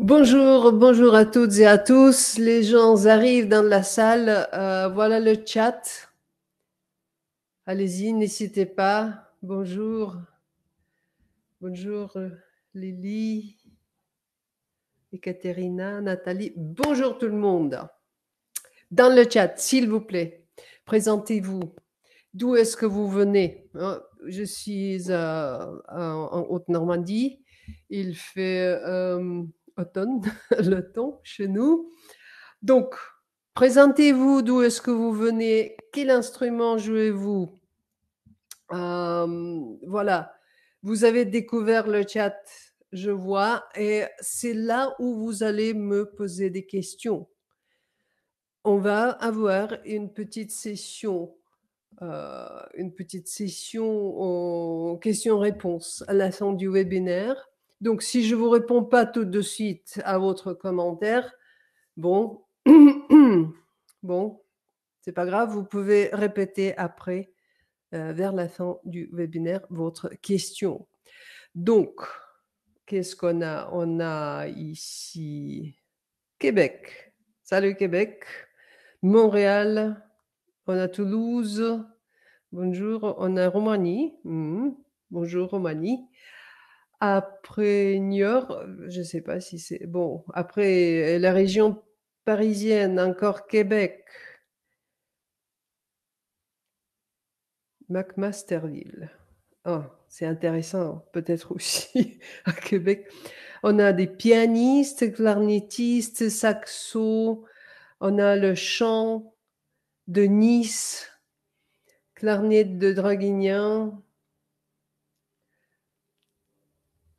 Bonjour, bonjour à toutes et à tous. Les gens arrivent dans la salle. Voilà le chat. Allez-y, n'hésitez pas. Bonjour, bonjour Lily, Ekaterina, Nathalie. Bonjour tout le monde. Dans le chat, s'il vous plaît, présentez-vous. D'où est-ce que vous venez? Je suis en Haute-Normandie. Il fait automne, le temps chez nous. Donc, présentez-vous, d'où est-ce que vous venez, quel instrument jouez-vous? Voilà, vous avez découvert le chat, je vois, et c'est là où vous allez me poser des questions. On va avoir une petite session en questions-réponses à la fin du webinaire. Donc, si je vous réponds pas tout de suite à votre commentaire, bon, bon, c'est pas grave, vous pouvez répéter après, vers la fin du webinaire, votre question. Donc, qu'est-ce qu'on a? On a ici Québec. Salut Québec. Montréal. On a Toulouse. Bonjour. On a Roumanie. Bonjour Roumanie. Après Niort, je ne sais pas si c'est... Bon, après la région parisienne, encore Québec. McMasterville. Ah, c'est intéressant, peut-être aussi à Québec. On a des pianistes, clarinettistes, saxo. On a le chant de Nice, clarinette de Draguignan.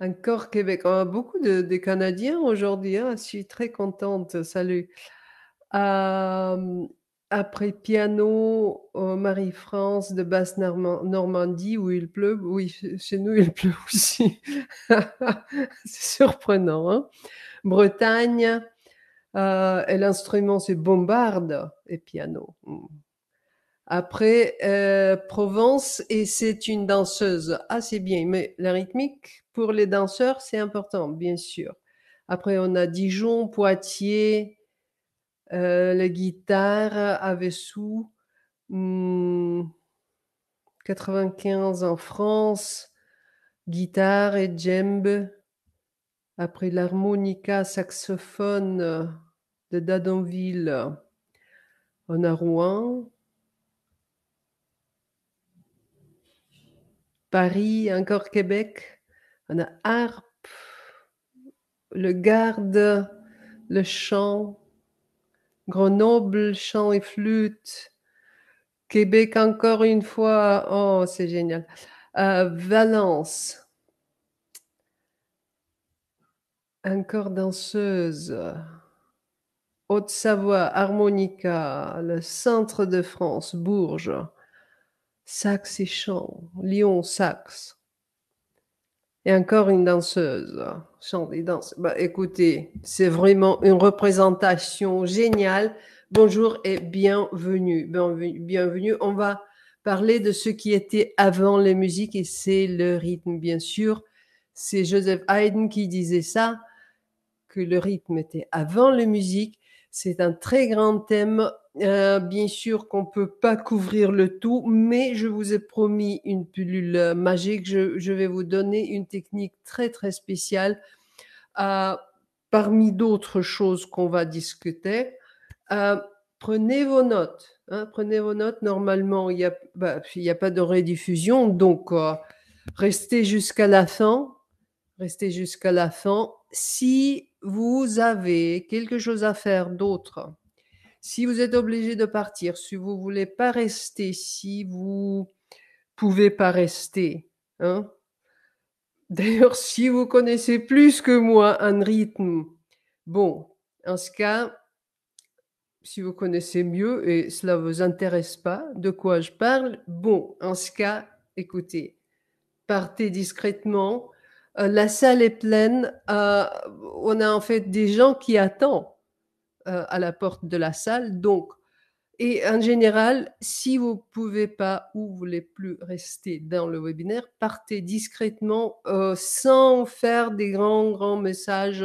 Encore Québec. On a beaucoup de Canadiens aujourd'hui, hein. Je suis très contente. Salut. Euh, Après piano, Marie-France de Basse-Normandie où il pleut. Oui, chez nous, il pleut aussi. C'est surprenant, hein. Bretagne, et l'instrument, c'est bombarde et piano. Après, Provence, et c'est une danseuse. Ah, c'est bien, mais la rythmique, pour les danseurs, c'est important, bien sûr. Après, on a Dijon, Poitiers, la guitare à Vessou, 95 en France, guitare et djembe. Après l'harmonica, saxophone de Dadonville, on a Rouen. Paris, encore Québec, on a harpe, le garde, le chant, Grenoble, chant et flûte, Québec encore une fois, oh c'est génial. Valence, encore danseuse, Haute-Savoie, harmonica, le centre de France, Bourges, sax et chant, Lyon, sax. Et encore une danseuse, chante et danse. Bah, écoutez, c'est vraiment une représentation géniale. Bonjour et bienvenue. Bienvenue, bienvenue. On va parler de ce qui était avant les musiques et c'est le rythme, bien sûr. C'est Joseph Haydn qui disait ça, que le rythme était avant les musiques. C'est un très grand thème. Bien sûr qu'on ne peut pas couvrir le tout, mais je vous ai promis une pilule magique. Je vais vous donner une technique très, très spéciale parmi d'autres choses qu'on va discuter. Euh, Prenez vos notes. Hein, prenez vos notes. Normalement, il n'y a pas de rediffusion, donc restez jusqu'à la fin. Restez jusqu'à la fin. Si vous avez quelque chose à faire d'autre, si vous êtes obligé de partir, si vous voulez pas rester, si vous pouvez pas rester, hein. D'ailleurs, si vous connaissez plus que moi un rythme, bon, en ce cas, si vous connaissez mieux et cela vous intéresse pas de quoi je parle, bon, en ce cas, écoutez, partez discrètement. La salle est pleine. On a en fait des gens qui attendent à la porte de la salle. Donc, et en général, si vous pouvez pas ou vous voulez plus rester dans le webinaire, partez discrètement sans faire des grands messages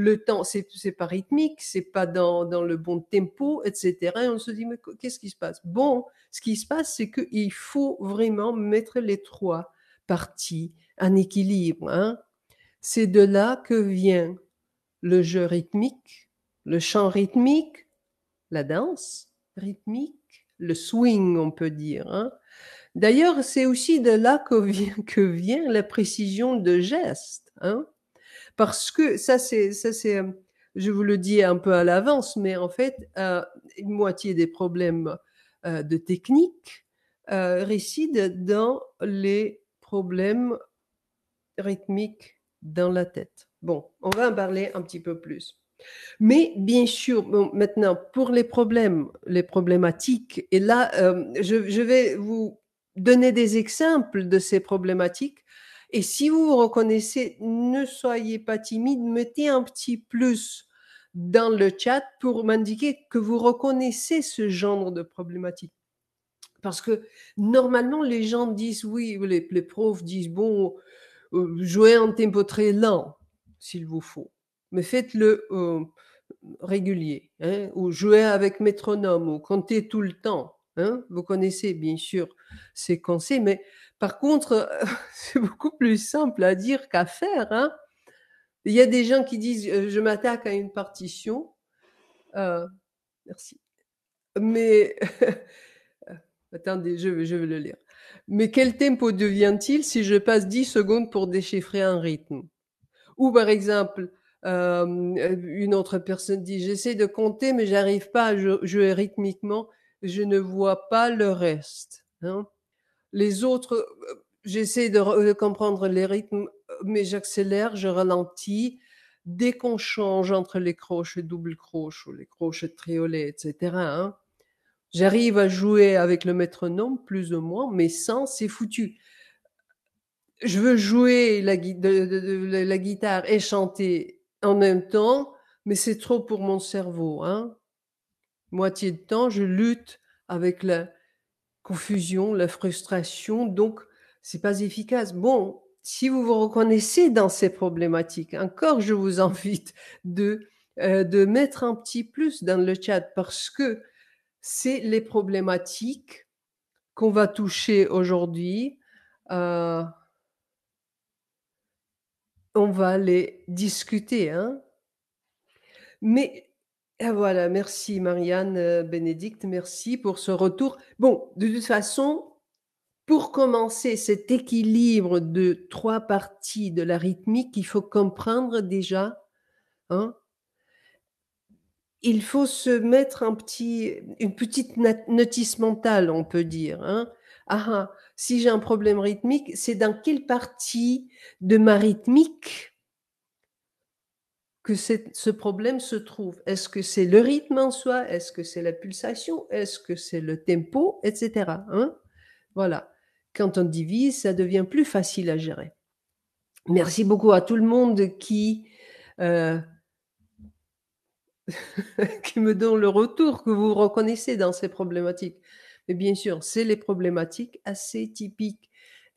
le temps, c'est pas rythmique, c'est pas dans le bon tempo, etc. Et on se dit, mais qu'est-ce qui se passe? Bon, ce qui se passe, c'est qu'il faut vraiment mettre les trois parties en équilibre, hein. C'est de là que vient le jeu rythmique, le chant rythmique, la danse rythmique, le swing, on peut dire, hein. D'ailleurs, c'est aussi de là que vient la précision de geste, hein. Parce que ça c'est, je vous le dis un peu à l'avance, mais en fait, une moitié des problèmes de technique résident dans les problèmes rythmiques dans la tête. Bon, on va en parler un petit peu plus. Mais bien sûr, bon, maintenant, pour les problèmes, les problématiques, et là, je vais vous donner des exemples de ces problématiques. Et si vous vous reconnaissez, ne soyez pas timide, mettez un petit plus dans le chat pour m'indiquer que vous reconnaissez ce genre de problématique. Parce que normalement, les gens disent oui, les profs disent bon, jouez un tempo très lent, s'il vous faut, mais faites-le régulier, hein, ou jouer avec métronome, ou compter tout le temps, hein. Vous connaissez bien sûr ces conseils, mais par contre, c'est beaucoup plus simple à dire qu'à faire, hein. Il y a des gens qui disent je m'attaque à une partition, merci, mais attendez, je vais le lire. Mais quel tempo devient-il si je passe 10 secondes pour déchiffrer un rythme? Ou par exemple, une autre personne dit: «J'essaie de compter, mais j'arrive pas à jouer rythmiquement, je ne vois pas le reste», hein. Les autres, j'essaie de comprendre les rythmes, mais j'accélère, je ralentis. Dès qu'on change entre les croches double croche ou les croches triolet, et cetera, hein, j'arrive à jouer avec le métronome plus ou moins, mais sans, c'est foutu. Je veux jouer la guitare et chanter en même temps, mais c'est trop pour mon cerveau, hein. Moitié de temps, je lutte avec la confusion, la frustration, donc c'est pas efficace. Bon, si vous vous reconnaissez dans ces problématiques, encore je vous invite de mettre un petit plus dans le chat parce que c'est les problématiques qu'on va toucher aujourd'hui. Heu On va les discuter, hein. Mais voilà, merci Marianne, Bénédicte, merci pour ce retour. Bon, de toute façon, pour commencer cet équilibre de 3 parties de la rythmique, il faut comprendre déjà, hein, il faut se mettre une petite notice mentale, on peut dire, hein. Ah ah, si j'ai un problème rythmique, c'est dans quelle partie de ma rythmique que ce problème se trouve. Est-ce que c'est le rythme en soi? Est-ce que c'est la pulsation? Est-ce que c'est le tempo? Etc. Hein. Voilà. Quand on divise, ça devient plus facile à gérer. Merci beaucoup à tout le monde euh, qui me donne le retour que vous reconnaissez dans ces problématiques. Mais bien sûr, c'est les problématiques assez typiques.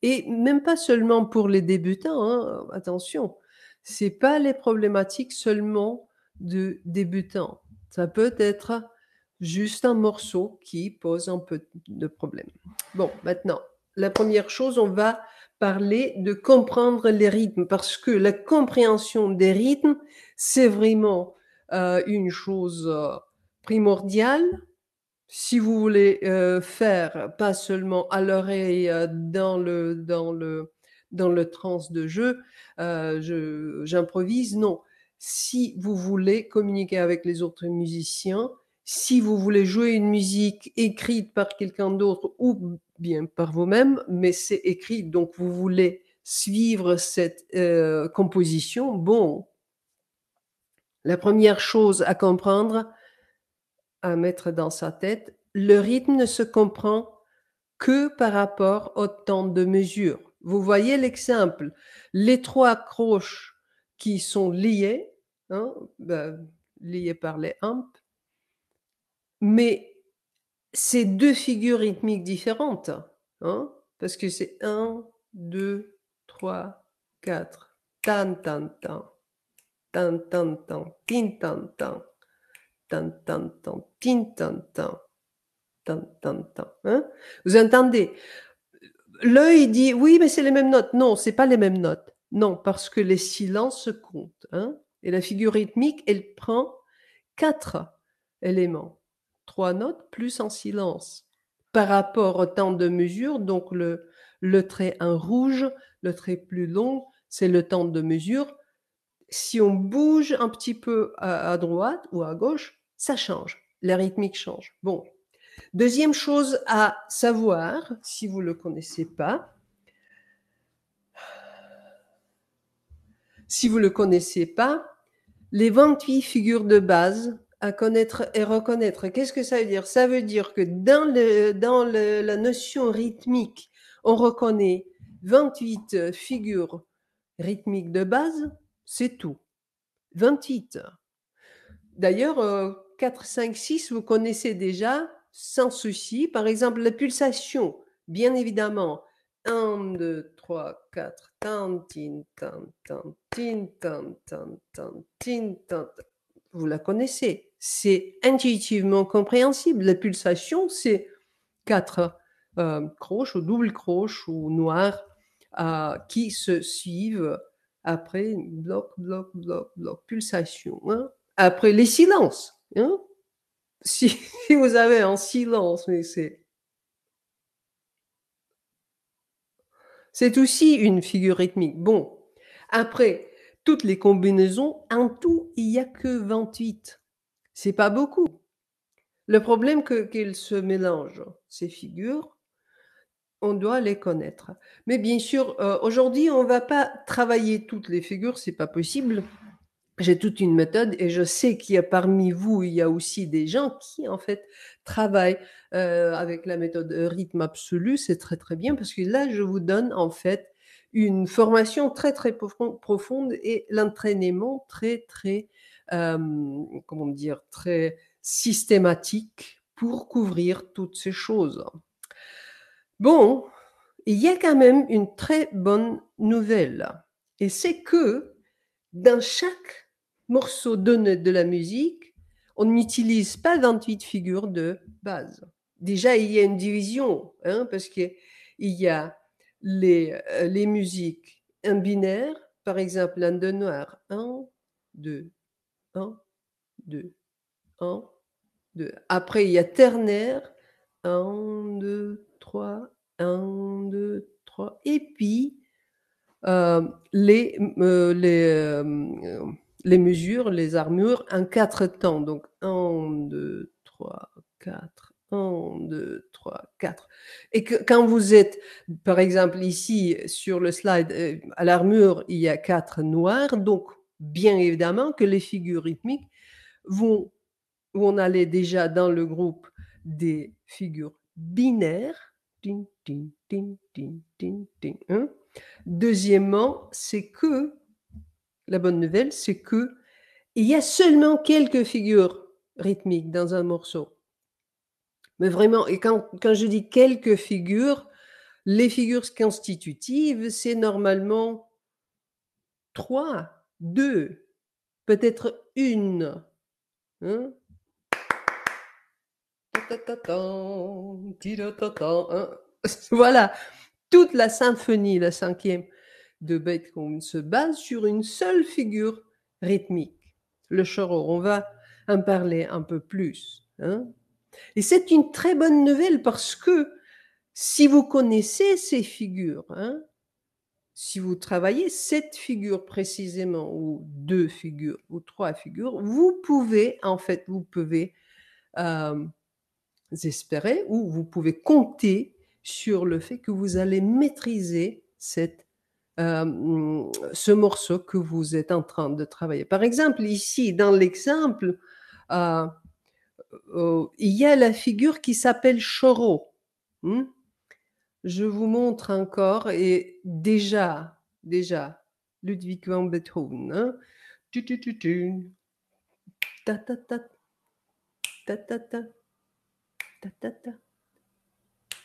Et même pas seulement pour les débutants, hein, attention. C'est pas les problématiques seulement de débutants. Ça peut être juste un morceau qui pose un peu de problème. Bon, maintenant, la première chose, on va parler de comprendre les rythmes parce que la compréhension des rythmes, c'est vraiment une chose primordiale si vous voulez faire pas seulement à l'oreille dans le trance de jeu, j'improvise, non. Si vous voulez communiquer avec les autres musiciens, si vous voulez jouer une musique écrite par quelqu'un d'autre ou bien par vous-même, mais c'est écrit, donc vous voulez suivre cette composition, bon, la première chose à comprendre, à mettre dans sa tête, le rythme ne se comprend que par rapport au temps de mesure. Vous voyez l'exemple, les trois croches qui sont liées, hein, liées par les amps, mais c'est deux figures rythmiques différentes, hein, parce que c'est 1, 2, 3, 4, tan, tan, tan. tan, tan, tan, tin, tan, tan, tan, tan, tan, tin, tan, tan, tan, tan, tan. Hein? Vous entendez? L'œil dit oui, mais c'est les mêmes notes. Non, c'est pas les mêmes notes. Non, parce que les silences comptent. Hein? Et la figure rythmique, elle prend 4 éléments. 3 notes plus en silence. Par rapport au temps de mesure, donc le trait en rouge, le trait plus long, c'est le temps de mesure. Si on bouge un petit peu à droite ou à gauche, ça change. La rythmique change. Bon. Deuxième chose à savoir, si vous ne le connaissez pas, si vous ne le connaissez pas, les 28 figures de base à connaître et reconnaître. Qu'est-ce que ça veut dire? Ça veut dire que dans la notion rythmique, on reconnaît 28 figures rythmiques de base, c'est tout. 28. D'ailleurs, 4, 5, 6, vous connaissez déjà sans souci. Par exemple, la pulsation, bien évidemment. 1, 2, 3, 4. Tan, tin, tan, tan, tin, tan, tan, tan, tin, tan. Vous la connaissez. C'est intuitivement compréhensible. La pulsation, c'est 4 croches ou double croches ou noires qui se suivent après bloc, bloc, bloc, bloc, pulsation. Hein. Après les silences. Hein. Si, si vous avez un silence, mais c'est aussi une figure rythmique. Bon, après, toutes les combinaisons, en tout, il n'y a que 28. C'est pas beaucoup. Le problème qu'elles se mélangent, ces figures, on doit les connaître. Mais bien sûr, aujourd'hui, on ne va pas travailler toutes les figures, c'est pas possible. J'ai toute une méthode et je sais qu'il y a parmi vous, il y a aussi des gens qui, en fait, travaillent avec la méthode rythme absolu. C'est très, très bien parce que là, je vous donne, en fait, une formation très, très profonde et l'entraînement très, très, comment dire, très systématique pour couvrir toutes ces choses. Bon, il y a quand même une très bonne nouvelle. Et c'est que dans chaque morceau donné de la musique, on n'utilise pas 28 figures de base. Déjà, il y a une division, hein, parce qu'il y a les musiques en binaire, par exemple, en do noir, 1, 2, 1, 2, 1, 2. Après, il y a ternaire, 1, 2, 3, 1, 2, 3. Et puis, euh, les, euh, les, euh, les mesures, les armures en 4 temps. Donc 1, 2, 3, 4, 1, 2, 3, 4. Et que, quand vous êtes, par exemple, ici sur le slide, à l'armure, il y a 4 noirs. Donc, bien évidemment que les figures rythmiques vont on allait déjà dans le groupe des figures binaires. Tin, tin, tin, tin, tin, tin, hein. Deuxièmement, c'est que, la bonne nouvelle, c'est que il y a seulement quelques figures rythmiques dans un morceau. Mais vraiment, et quand je dis quelques figures, les figures constitutives, c'est normalement 3, 2, peut-être une. Hein. Voilà, toute la symphonie, la cinquième de Beethoven, se base sur une seule figure rythmique, le choro. On va en parler un peu plus. Hein. Et c'est une très bonne nouvelle parce que si vous connaissez ces figures, hein, si vous travaillez cette figure précisément, ou 2 figures, ou 3 figures, vous pouvez, en fait, vous pouvez euh, espérer ou vous pouvez compter sur le fait que vous allez maîtriser ce morceau que vous êtes en train de travailler. Par exemple, ici, dans l'exemple, euh, il y a la figure qui s'appelle choro. Hmm. Je vous montre encore et déjà, Ludwig van Beethoven. Hein. Tu, tu, tu, tu. Ta, ta, ta, ta, ta, ta, ta, ta, ta.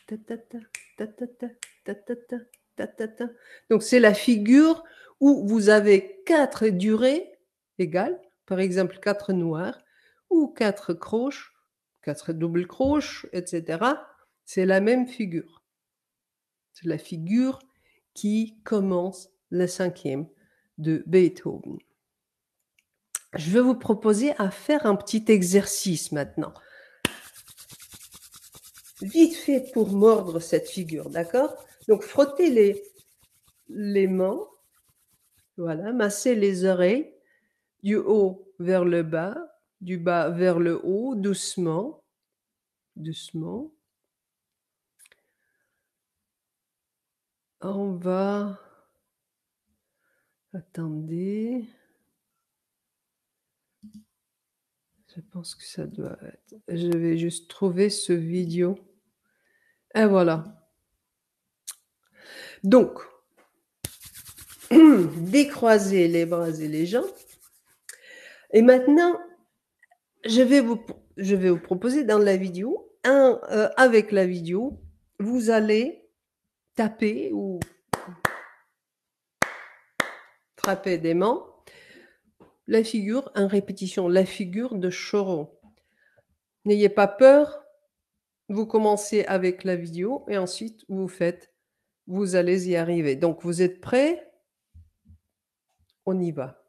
Ta, ta, ta, ta, ta, ta, ta, ta, ta, ta, ta, ta. Donc c'est la figure où vous avez 4 durées égale, par exemple 4 noirs ou 4 croches, 4 doubles croches, etc. C'est la même figure. C'est la figure qui commence le cinquième de Beethoven. Je vais vous proposer à faire un petit exercice maintenant. Vite fait pour mordre cette figure, d'accord? Donc frottez les mains, voilà, massez les oreilles du haut vers le bas, du bas vers le haut, doucement, doucement. On va... Attendez. Je pense que ça doit être... Je vais juste trouver ce vidéo. Et voilà. Donc, décroisez les bras et les jambes. Et maintenant, je vais vous proposer dans la vidéo, avec la vidéo, vous allez taper ou frapper des mains la figure en répétition, la figure de Choron. N'ayez pas peur, vous commencez avec la vidéo et ensuite vous faites, vous allez y arriver. Donc vous êtes prêts? On y va.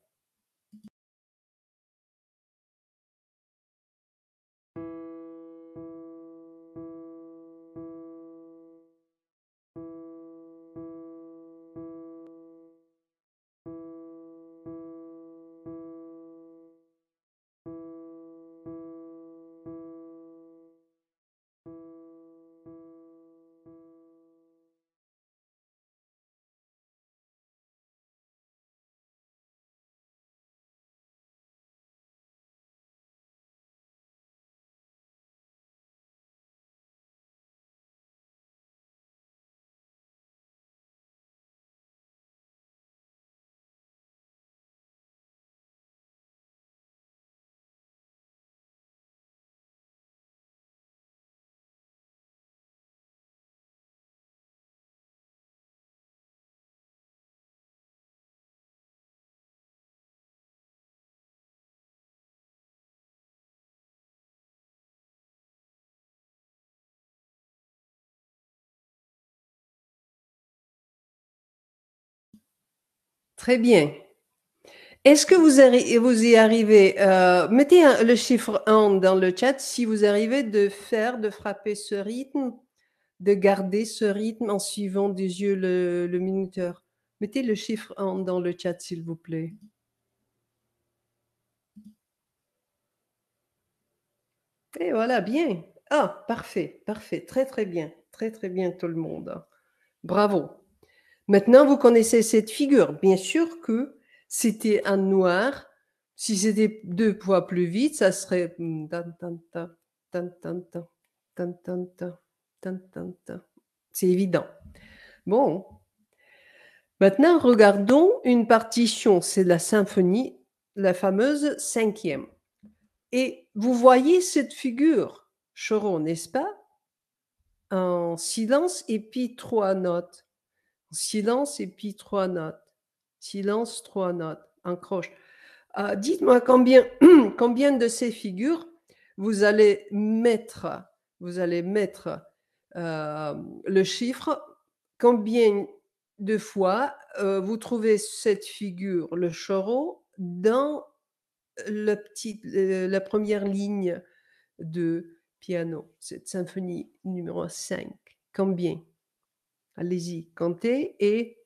Très bien. Est-ce que vous y arrivez? Mettez le chiffre 1 dans le chat si vous arrivez de frapper ce rythme, de garder ce rythme en suivant des yeux le minuteur. Mettez le chiffre 1 dans le chat, s'il vous plaît. Et voilà, bien. Ah, parfait, parfait. Très, très bien. Très, très bien, tout le monde. Bravo. Maintenant, vous connaissez cette figure. Bien sûr que c'était un noir. Si c'était 2 fois plus vite, ça serait... C'est évident. Bon. Maintenant, regardons une partition. C'est la symphonie, la fameuse cinquième. Et vous voyez cette figure, Choron, n'est-ce pas? En silence et puis 3 notes. Silence et puis 3 notes. Silence, 3 notes. En croche. Dites-moi combien de ces figures vous allez mettre, le chiffre, combien de fois vous trouvez cette figure, le Choron, dans la première ligne de piano, cette symphonie numéro 5. Combien? Allez-y, comptez et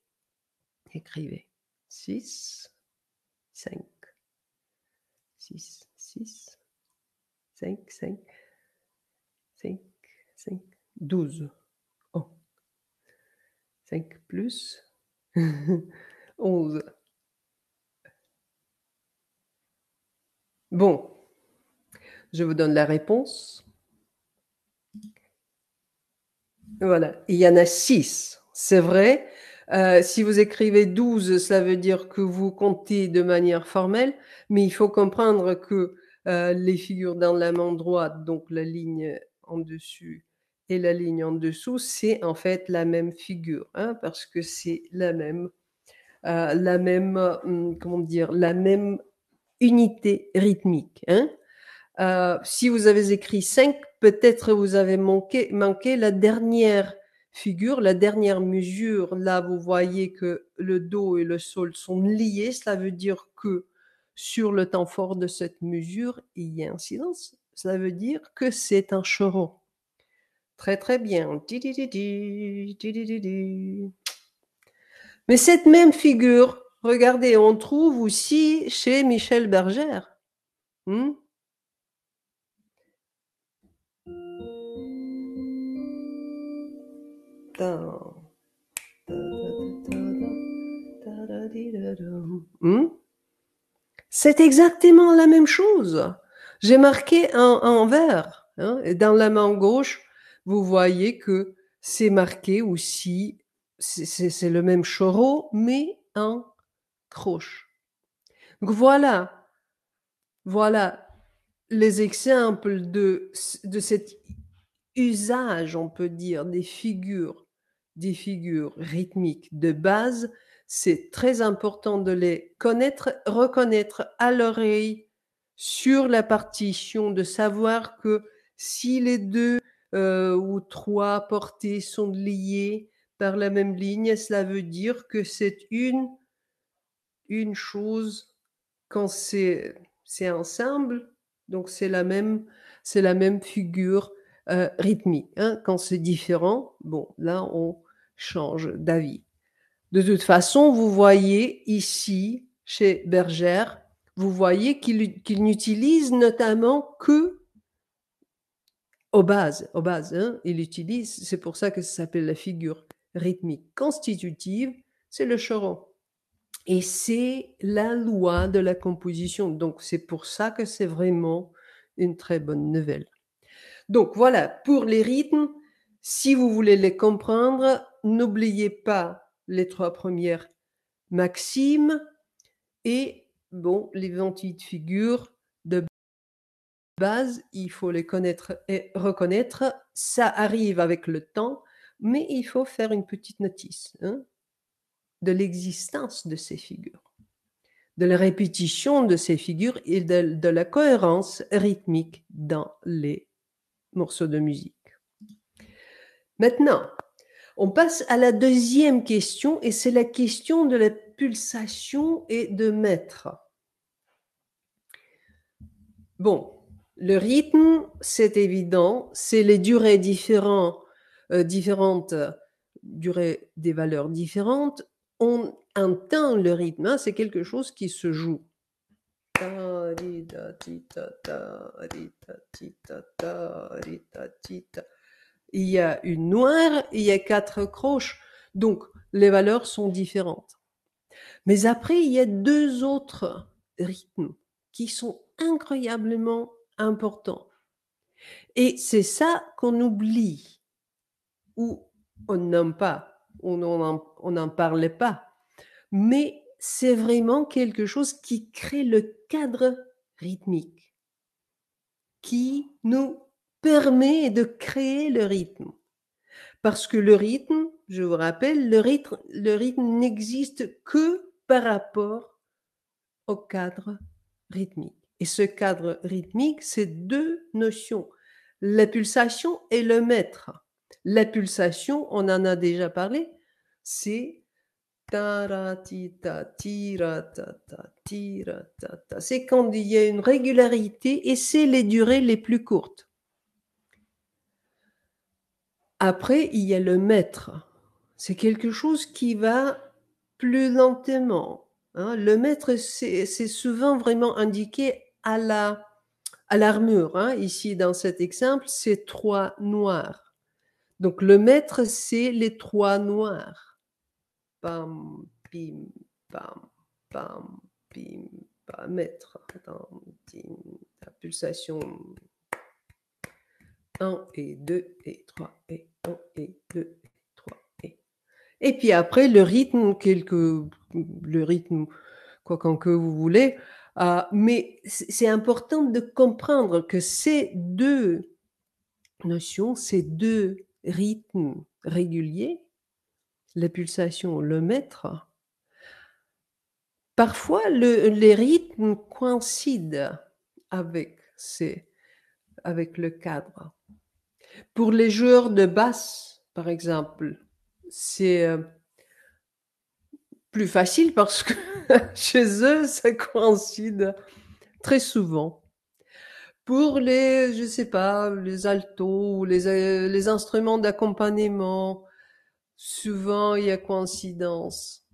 écrivez. 6, 5, 6, 6, 5, 5, 5, 5, 12. Oh. 5 plus 11. Bon, je vous donne la réponse. Voilà, il y en a 6, c'est vrai. Si vous écrivez 12, ça veut dire que vous comptez de manière formelle, mais il faut comprendre que les figures dans la main droite, donc la ligne en dessus et la ligne en dessous, c'est en fait la même figure, hein, parce que c'est la même, comment dire, la même unités rythmiques. Hein. Si vous avez écrit 5, peut-être vous avez manqué la dernière figure, la dernière mesure. Là, vous voyez que le Do et le Sol sont liés. Cela veut dire que sur le temps fort de cette mesure, il y a un silence. Cela veut dire que c'est un choron. Très très bien. Mais cette même figure, regardez, on trouve aussi chez Michel Berger. Hmm. C'est exactement la même chose. J'ai marqué en vert. Hein, et dans la main gauche, vous voyez que c'est marqué aussi, c'est le même choro, mais en croche. Donc voilà les exemples de cet usage, on peut dire, des figures rythmiques de base. C'est très important de les connaître, reconnaître à l'oreille sur la partition, de savoir que si les deux ou trois portées sont liées par la même ligne, cela veut dire que c'est une chose quand c'est ensemble, donc c'est la même figure rythmique. Hein. Quand c'est différent, bon, là, on change d'avis. De toute façon, vous voyez ici, chez Bergère, vous voyez qu'il n'utilise notamment que aux bases, hein, il utilise, c'est pour ça que ça s'appelle la figure rythmique constitutive, c'est le choron. Et c'est la loi de la composition. Donc, c'est pour ça que c'est vraiment une très bonne nouvelle. Donc, voilà, pour les rythmes, si vous voulez les comprendre, n'oubliez pas les 3 premières maximes et, bon, les 28 figures de base, il faut les connaître et reconnaître. Ça arrive avec le temps, mais il faut faire une petite notice hein, de l'existence de ces figures, de la répétition de ces figures et de la cohérence rythmique dans les morceaux de musique. Maintenant, on passe à la deuxième question et c'est la question de la pulsation et de mètre. Bon, le rythme, c'est évident, c'est les durées différentes, durées des valeurs différentes. On entend le rythme, hein, c'est quelque chose qui se joue. Il y a une noire, il y a 4 croches, donc les valeurs sont différentes. Mais après, il y a 2 autres rythmes qui sont incroyablement importants. Et c'est ça qu'on oublie, ou on n'aime pas, on n'en parlait pas. Mais c'est vraiment quelque chose qui crée le cadre rythmique, qui nous permet de créer le rythme. Parce que le rythme, je vous rappelle, le rythme n'existe que par rapport au cadre rythmique. Et ce cadre rythmique, c'est 2 notions, la pulsation et le mètre. La pulsation, on en a déjà parlé, c'est c'est quand il y a une régularité et c'est les durées les plus courtes. Après, il y a le mètre. C'est quelque chose qui va plus lentement. Hein. Le mètre, c'est souvent vraiment indiqué à l'armure. Hein. Ici, dans cet exemple, c'est 3 noirs. Donc, le mètre, c'est les 3 noirs. Pam, pim, pam, pam, pim, pam, mètre. La pulsation 1 et 2 et 3 et 1 et 2 et 3 et puis après le rythme quoi qu'en que vous voulez, mais c'est important de comprendre que ces 2 notions, ces 2 rythmes réguliers, la pulsation, le mètre, Parfois, les rythmes coïncident avec, avec le cadre. Pour les joueurs de basse, par exemple, c'est plus facile parce que chez eux, ça coïncide très souvent. Pour les, je sais pas, les altos ou les instruments d'accompagnement, souvent il y a coïncidence,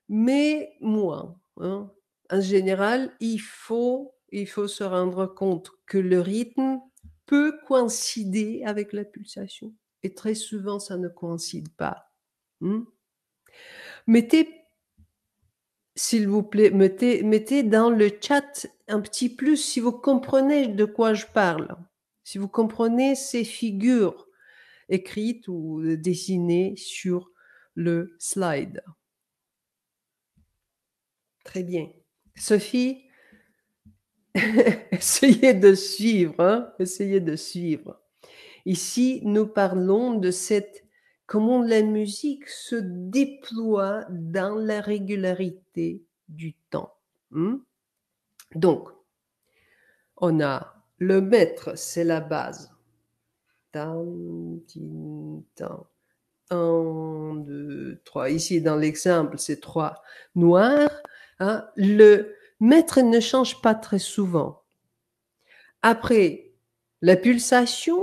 mais moins, hein. En général, il faut se rendre compte que le rythme peut coïncider avec la pulsation. Et très souvent, ça ne coïncide pas. Hmm. Mettez, s'il vous plaît, mettez dans le chat un petit plus si vous comprenez de quoi je parle. Si vous comprenez ces figures écrites ou dessinées sur le slide. Très bien. Sophie, essayez de suivre, hein? Essayez de suivre. Ici, nous parlons de comment la musique se déploie dans la régularité du temps. Hmm. Donc, on a le mètre, c'est la base. Tan, tin, tan. 1, 2, 3. Ici, dans l'exemple, c'est 3 noirs. Hein. Le mètre ne change pas très souvent. Après, la pulsation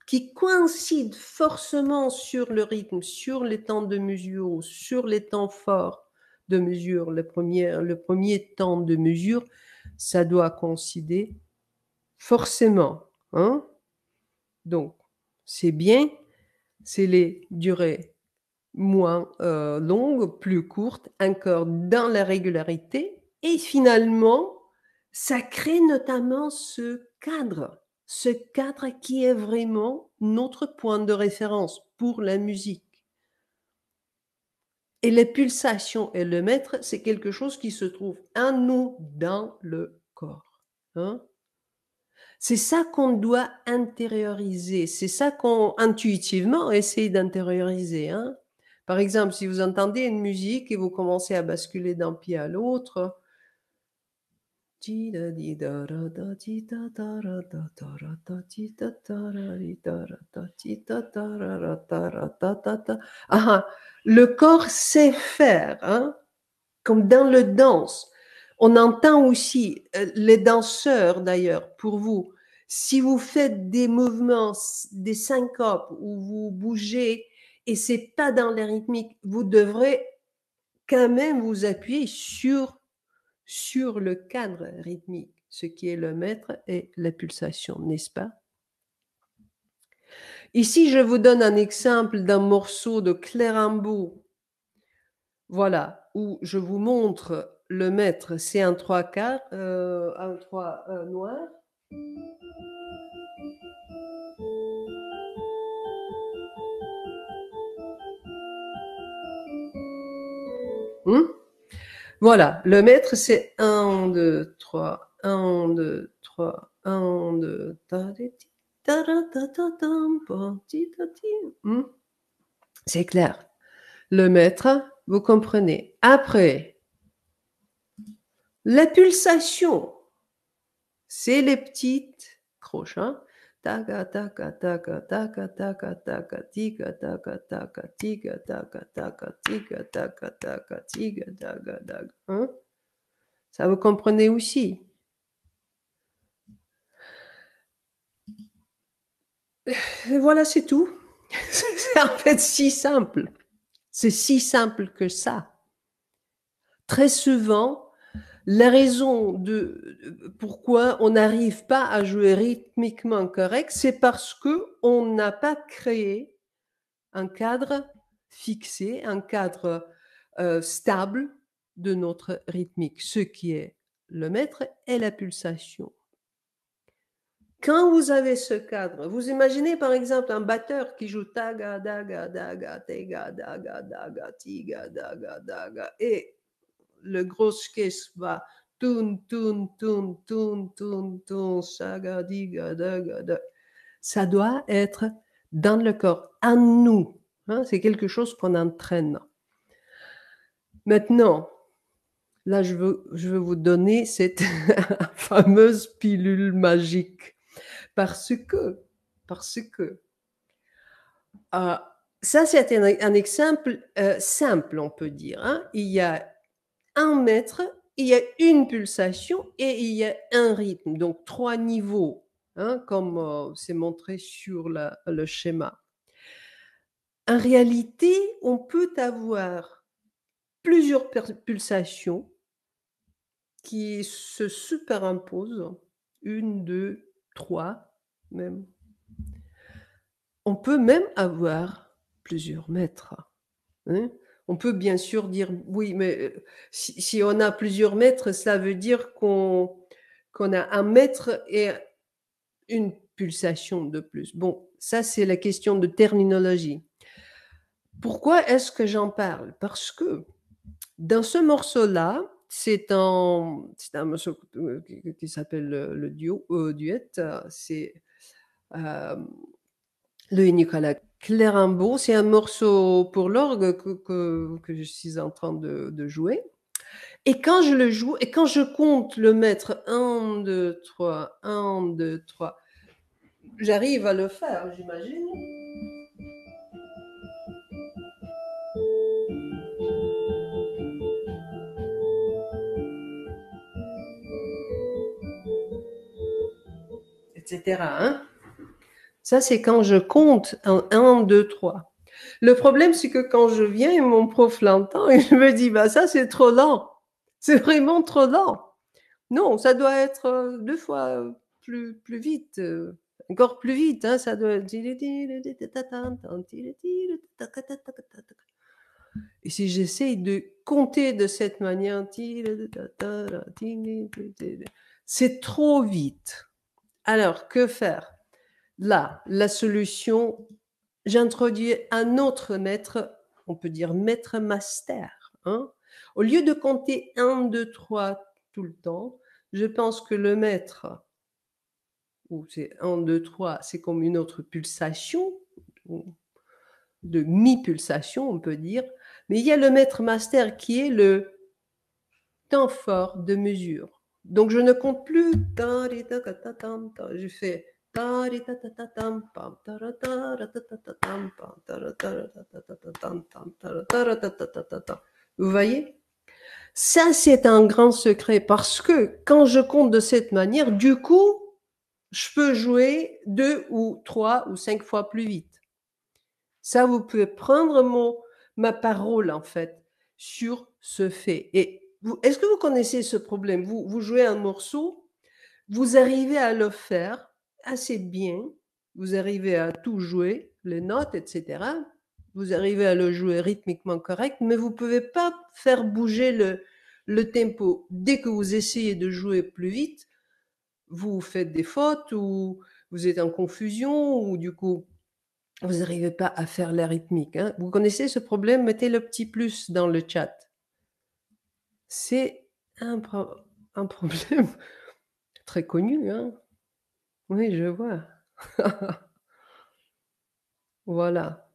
qui coïncide forcément sur le rythme, sur les temps de mesure, sur les temps forts de mesure, le premier temps de mesure, ça doit coïncider forcément. Hein. Donc, c'est bien, c'est les durées moins longues, plus courtes, encore dans la régularité. Et finalement, ça crée notamment ce cadre qui est vraiment notre point de référence pour la musique. Et les pulsations et le mètre, c'est quelque chose qui se trouve en nous, dans le corps. Hein. C'est ça qu'on doit intérioriser, c'est ça qu'on intuitivement essaye d'intérioriser. Hein. Par exemple, si vous entendez une musique et vous commencez à basculer d'un pied à l'autre, ah, le corps sait faire, hein, comme dans le danse. On entend aussi, les danseurs d'ailleurs, pour vous, si vous faites des mouvements, des syncopes où vous bougez et c'est pas dans les rythmiques, vous devrez quand même vous appuyer sur le cadre rythmique, ce qui est le mètre et la pulsation, n'est-ce pas? Ici, je vous donne un exemple d'un morceau de Clérambault, voilà, où je vous montre le mètre, c'est un 3/4, un 3 noir. Hmm. Voilà, le mètre, c'est 1, 2, 3, 1, 2, 3, 1, 2, c'est clair. Le mètre, vous comprenez. Après, la pulsation, c'est les petites croches. Hein. Taca, taca, taca, taca, taca, taca, tica, taca, taca, tica, taca, taca, tica, taca, taca, tica, taca, taca. Hein. Ça, vous comprenez aussi. Et voilà, c'est tout. C'est en fait si simple. C'est si simple que ça. Très souvent, la raison de pourquoi on n'arrive pas à jouer rythmiquement correct, c'est parce que on n'a pas créé un cadre fixé, un cadre stable de notre rythmique, ce qui est le mètre et la pulsation. Quand vous avez ce cadre, vous imaginez par exemple un batteur qui joue taga, daga, daga, tega, daga, daga, tiga, daga, daga, et le gros caisse va tun, tun, tun, tun, tun, tun, saga, diga, daga, daga. Ça doit être dans le corps, en nous. Hein, c'est quelque chose qu'on entraîne. Maintenant, Là, je veux vous donner cette fameuse pilule magique parce que parce que, heu, ça c'est un exemple, simple on peut dire, hein. Il y a un mètre, il y a une pulsation et il y a un rythme, donc 3 niveaux, hein, comme, c'est montré sur le schéma. En réalité, on peut avoir plusieurs pulsations qui se superimposent, 1, 2, 3 même. On peut même avoir plusieurs mètres, hein. On peut bien sûr dire: «Oui, mais, si on a plusieurs mètres, ça veut dire qu'on a un mètre et une pulsation de plus». Bon, ça, c'est la question de terminologie. Pourquoi est-ce que j'en parle? Parce que dans ce morceau-là, c'est un morceau, qui s'appelle, le duet, c'est, hem, le Nicolas Clérambault. C'est un morceau pour l'orgue que je suis en train de jouer et quand je le joue et quand je compte le mètre un, 2, 3, 1, 2, 3, j'arrive à le faire, j'imagine et cetera, hein. Ça, c'est quand je compte en 1, 2, 3. Le problème, c'est que quand je viens et mon prof l'entend et je me dis: «Bah, ça, c'est trop lent. C'est vraiment trop lent. Non, ça doit être, 2 fois, plus vite, encore plus vite, hein, ça doit être et si j'essaye de compter de cette manière, c'est trop vite. Alors que faire? Là, la solution, j'introduis un autre maître, on peut dire maître master, hein. Au lieu de compter 1, 2, 3 tout le temps, je pense que le maître, où c'est 1, 2, 3, c'est comme une autre pulsation, ou de mi-pulsation, on peut dire. Mais il y a le maître master qui est le temps fort de mesure. Donc je ne compte plus, je fais vous voyez? Ça, c'est un grand secret parce que quand je compte de cette manière, du coup, je peux jouer 2 ou 3 ou 5 fois plus vite. Ça, vous pouvez prendre ma parole, en fait, sur ce fait. Et est-ce que vous connaissez ce problème? Vous jouez un morceau, vous arrivez à le faire assez bien, vous arrivez à tout jouer, les notes, etc. Vous arrivez à le jouer rythmiquement correct, mais vous ne pouvez pas faire bouger le tempo. Dès que vous essayez de jouer plus vite, vous faites des fautes ou vous êtes en confusion ou du coup, vous n'arrivez pas à faire la rythmique, hein. Vous connaissez ce problème? Mettez le petit plus dans le chat. C'est un, un problème très connu, hein. Oui, je vois. Voilà.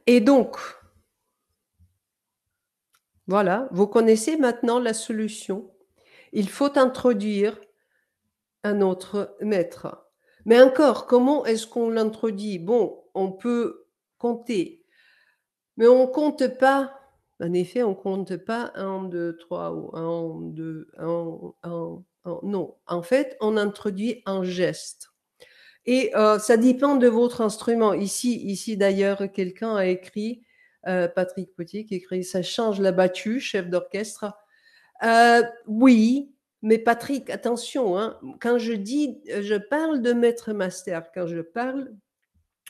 Et donc, voilà, vous connaissez maintenant la solution. Il faut introduire un autre maître. Mais encore, comment est-ce qu'on l'introduit? Bon, on peut compter, mais on compte pas. En effet, on compte pas un, 2, 3 ou un, 2, un. Non, en fait, on introduit un geste et ça dépend de votre instrument. Ici d'ailleurs, quelqu'un a écrit, Patrick Potier qui écrit: «Ça change la battue, chef d'orchestre». Oui, mais Patrick, attention, hein, quand je parle de maître master, quand je parle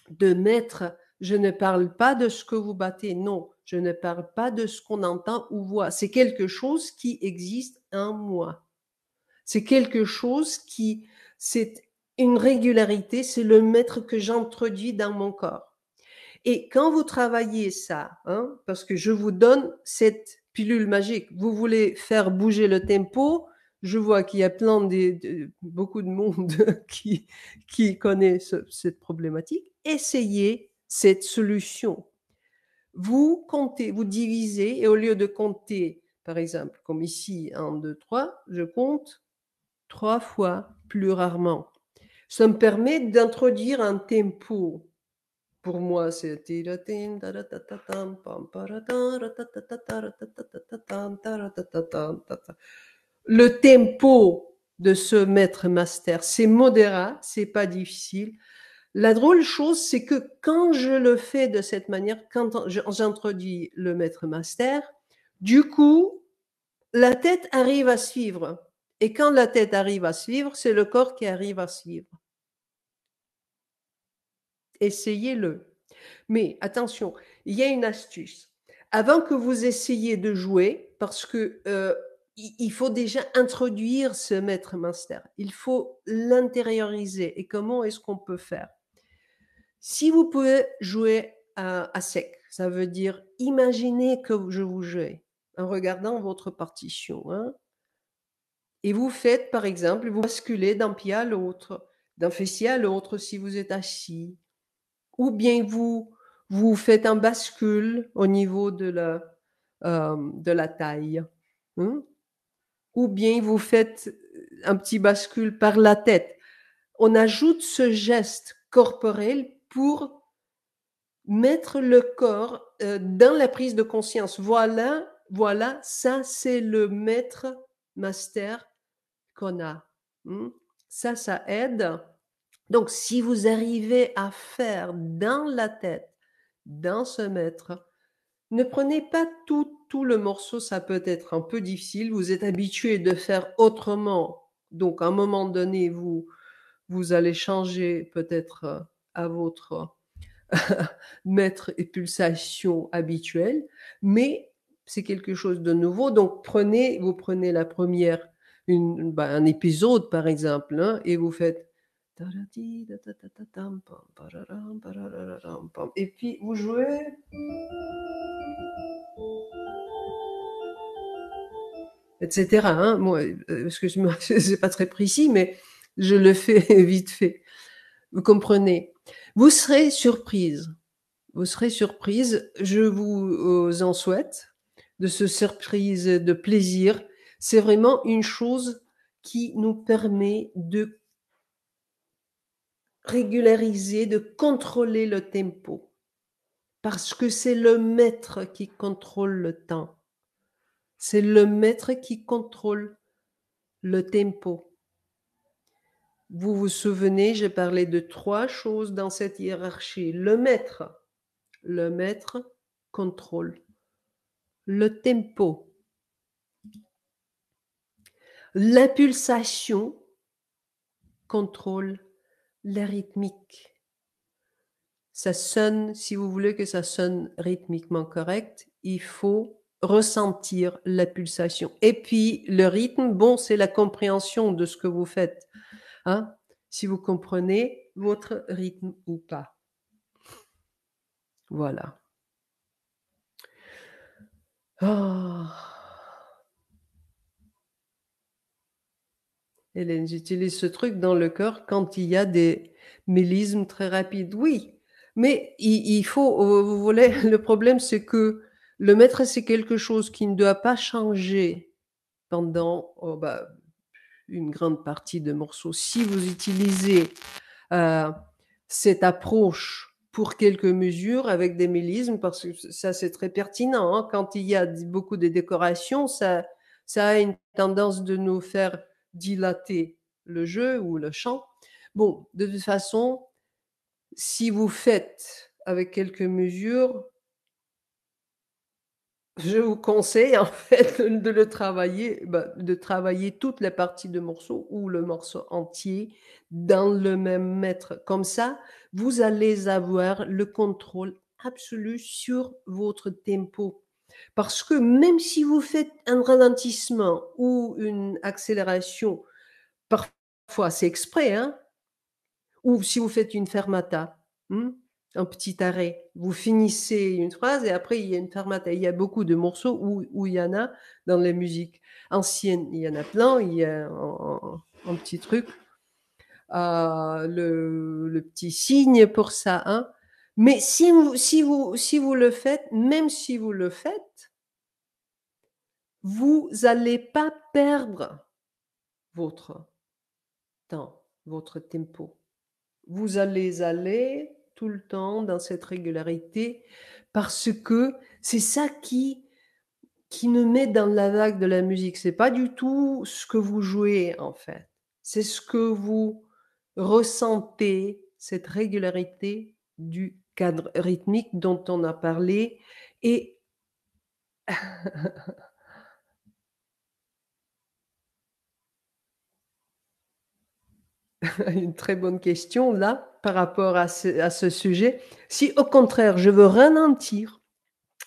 de maître, je ne parle pas de ce que vous battez, non, je ne parle pas de ce qu'on entend ou voit. C'est quelque chose qui existe en moi. C'est quelque chose c'est une régularité, c'est le maître que j'introduis dans mon corps. Et quand vous travaillez ça, hein, parce que je vous donne cette pilule magique, vous voulez faire bouger le tempo, je vois qu'il y a beaucoup de monde qui connaît cette problématique. Essayez cette solution. vous comptez, vous divisez, et au lieu de compter, par exemple, comme ici, 1, 2, 3, je compte 3 fois plus rarement. Ça me permet d'introduire un tempo. Pour moi, c'est le tempo de ce maître master. C'est modérat, c'est pas difficile. La drôle chose, c'est que quand je le fais de cette manière, quand j'introduis le maître master, du coup, la tête arrive à suivre. Et quand la tête arrive à suivre, c'est le corps qui arrive à suivre. Essayez-le. Mais attention, il y a une astuce. Avant que vous essayiez de jouer, parce que il faut déjà introduire ce maître master. Il faut l'intérioriser. Et comment est-ce qu'on peut faire? Si vous pouvez jouer à sec, ça veut dire imaginez que je vous joue en regardant votre partition. Hein, et vous faites, par exemple, vous basculez d'un pied à l'autre, d'un fessier à l'autre si vous êtes assis. Ou bien vous faites un bascule au niveau de la taille. Hein, ou bien vous faites un petit bascule par la tête. On ajoute ce geste corporel pour mettre le corps dans la prise de conscience. Voilà, voilà, ça c'est le maître master qu'on a. Ça aide. Donc, si vous arrivez à faire dans la tête, dans ce maître, ne prenez pas tout le morceau, ça peut être un peu difficile. Vous êtes habitué de faire autrement. Donc, à un moment donné, vous allez changer peut-être à votre maître et pulsation habituelle, mais c'est quelque chose de nouveau. Donc, vous prenez la première, un épisode par exemple, hein, et vous faites. Et puis vous jouez. Etc. Hein. Moi, excuse-moi, c'est pas très précis, mais je le fais vite fait. Vous comprenez? Vous serez surprise. Vous serez surprise. Je vous en souhaite de ce surprise de plaisir. C'est vraiment une chose qui nous permet de régulariser, de contrôler le tempo. Parce que c'est le maître qui contrôle le temps. C'est le maître qui contrôle le tempo. Vous vous souvenez, j'ai parlé de 3 choses dans cette hiérarchie. Le maître contrôle le tempo, la pulsation contrôle la rythmique. Ça sonne, si vous voulez que ça sonne rythmiquement correct, il faut ressentir la pulsation. Et puis, le rythme, bon, c'est la compréhension de ce que vous faites. Hein? Si vous comprenez votre rythme ou pas. Voilà. Oh. Hélène, j'utilise ce truc dans le cœur quand il y a des mélismes très rapides. Oui, mais il faut, vous voulez, le problème c'est que le maître, c'est quelque chose qui ne doit pas changer pendant une grande partie de morceaux. Si vous utilisez euh, cette approche pour quelques mesures avec des mélismes, parce que ça c'est très pertinent, hein, quand il y a beaucoup de décorations, ça a une tendance de nous faire dilater le jeu ou le chant. Bon, de toute façon, si vous faites avec quelques mesures, je vous conseille en fait de le travailler, de travailler toute la partie de morceau ou le morceau entier dans le même maître. Comme ça, vous allez avoir le contrôle absolu sur votre tempo. Parce que même si vous faites un ralentissement ou une accélération, parfois c'est exprès, hein, ou si vous faites une fermata, un petit arrêt, vous finissez une phrase et après il y a une fermata. Il y a beaucoup de morceaux où il y en a dans les musiques anciennes. Il y en a plein, il y a un petit truc, le petit signe pour ça. Hein. Mais si vous le faites, même si vous le faites, vous allez pas perdre votre temps, votre tempo. Vous allez aller tout le temps dans cette régularité parce que c'est ça qui nous met dans la vague de la musique. C'est pas du tout ce que vous jouez, en fait. C'est ce que vous ressentez, cette régularité du cadre rythmique dont on a parlé. Et une très bonne question là, par rapport à ce sujet. Si au contraire, je veux ralentir,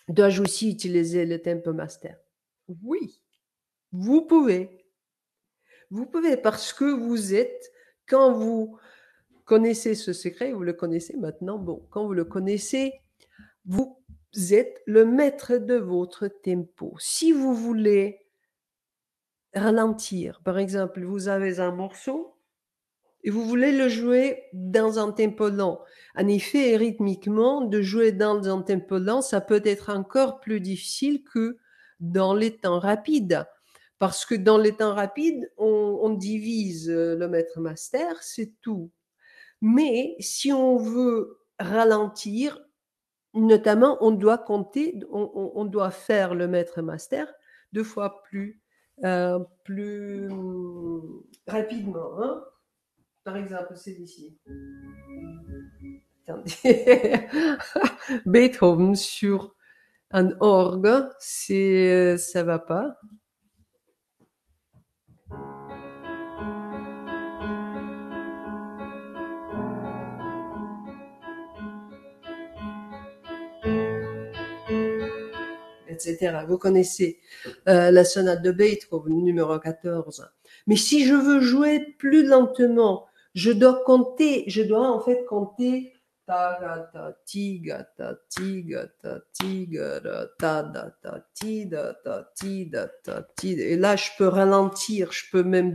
dois-je aussi utiliser le tempo master? Oui, vous pouvez. Vous pouvez parce que vous êtes, quand vous connaissez ce secret, vous le connaissez maintenant, bon, quand vous le connaissez, vous êtes le maître de votre tempo. Si vous voulez ralentir, par exemple, vous avez un morceau et vous voulez le jouer dans un tempo lent. En effet, rythmiquement, de jouer dans un tempo lent, ça peut être encore plus difficile que dans les temps rapides. Parce que dans les temps rapides, on divise le maître master, c'est tout. Mais si on veut ralentir, notamment, on doit compter, on doit faire le maître master 2 fois plus rapidement, hein. Par exemple, c'est ici. Attendez. Beethoven sur un orgue, ça va pas. Etc. Vous connaissez la sonate de Beethoven, numéro 14. Mais si je veux jouer plus lentement, je dois en fait compter ta ga ta ti ga ta ti ga ta ti ga ra, ta da ta ti da ta ti da ta ti. Et là, je peux ralentir, je peux même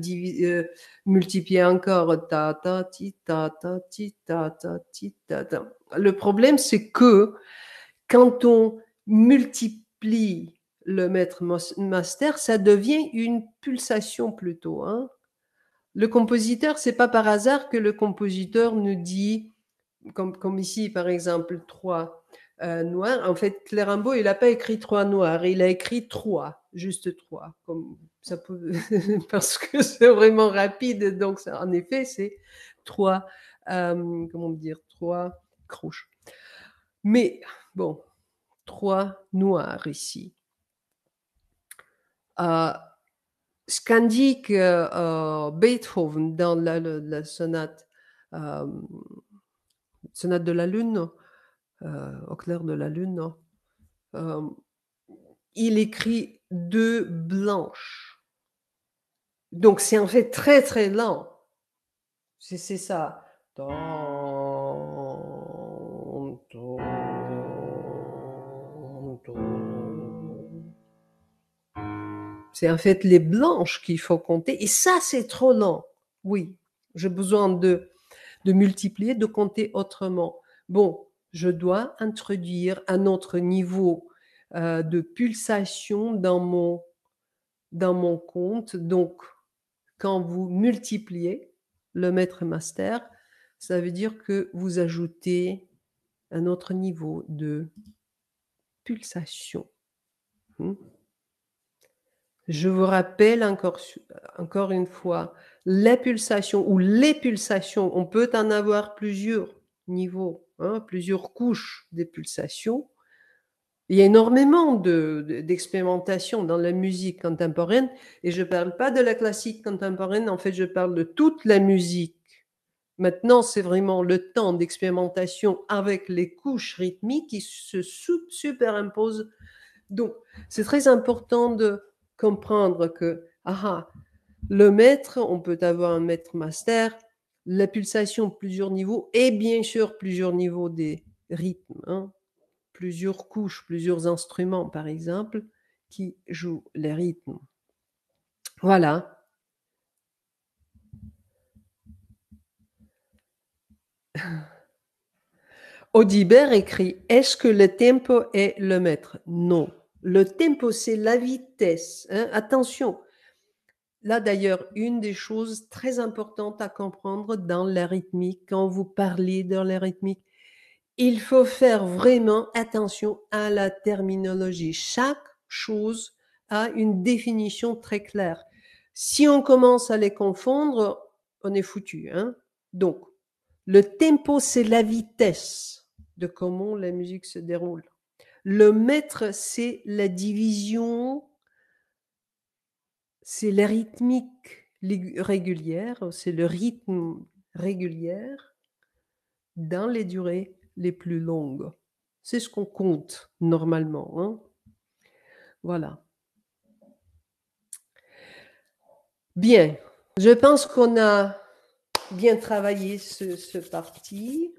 multiplier encore ta ta ti ta ta ti ta ta ti ta ta. Le problème, c'est que quand on multiplie le maître master, ça devient une pulsation plutôt, hein. Le compositeur, c'est pas par hasard que le compositeur nous dit, comme ici par exemple, trois noirs. En fait, Clérambault, il n'a pas écrit trois noirs, il a écrit trois, juste trois, comme ça peut, parce que c'est vraiment rapide. Donc, en effet, c'est trois, comment dire, trois croches. Mais bon, trois noirs ici. Euh, ce qu'indique Beethoven dans la euh, sonate de la Lune, au clair de la Lune, euh, il écrit deux blanches. Donc c'est en fait très très lent. C'est ça. C'est en fait les blanches qu'il faut compter. Et ça, c'est trop lent. Oui, j'ai besoin de multiplier, de compter autrement. Bon, je dois introduire un autre niveau de pulsation dans mon compte. Donc, quand vous multipliez le maître master, ça veut dire que vous ajoutez un autre niveau de pulsation. Je vous rappelle encore une fois, les pulsations ou les pulsations, on peut en avoir plusieurs niveaux, hein, plusieurs couches des pulsations. Il y a énormément d'expérimentation dans la musique contemporaine et je ne parle pas de la classique contemporaine, en fait je parle de toute la musique. Maintenant, c'est vraiment le temps d'expérimentation avec les couches rythmiques qui se superimposent. Donc, c'est très important de comprendre que le maître, on peut avoir un maître master, la pulsation, plusieurs niveaux, et bien sûr plusieurs niveaux des rythmes, hein, plusieurs couches, plusieurs instruments, par exemple, qui jouent les rythmes. Voilà. Audibert écrit: «Est-ce que le tempo est le maître?» Non. Le tempo, c'est la vitesse, hein. Attention, là d'ailleurs, une des choses très importantes à comprendre dans la rythmique, quand vous parlez dans la rythmique, il faut faire vraiment attention à la terminologie. Chaque chose a une définition très claire. Si on commence à les confondre, on est foutu, hein. Donc, le tempo, c'est la vitesse de comment la musique se déroule. Le mètre, c'est la division, c'est la rythmique régulière, c'est le rythme régulier dans les durées les plus longues. C'est ce qu'on compte normalement, hein. Voilà. Bien, je pense qu'on a bien travaillé ce parti.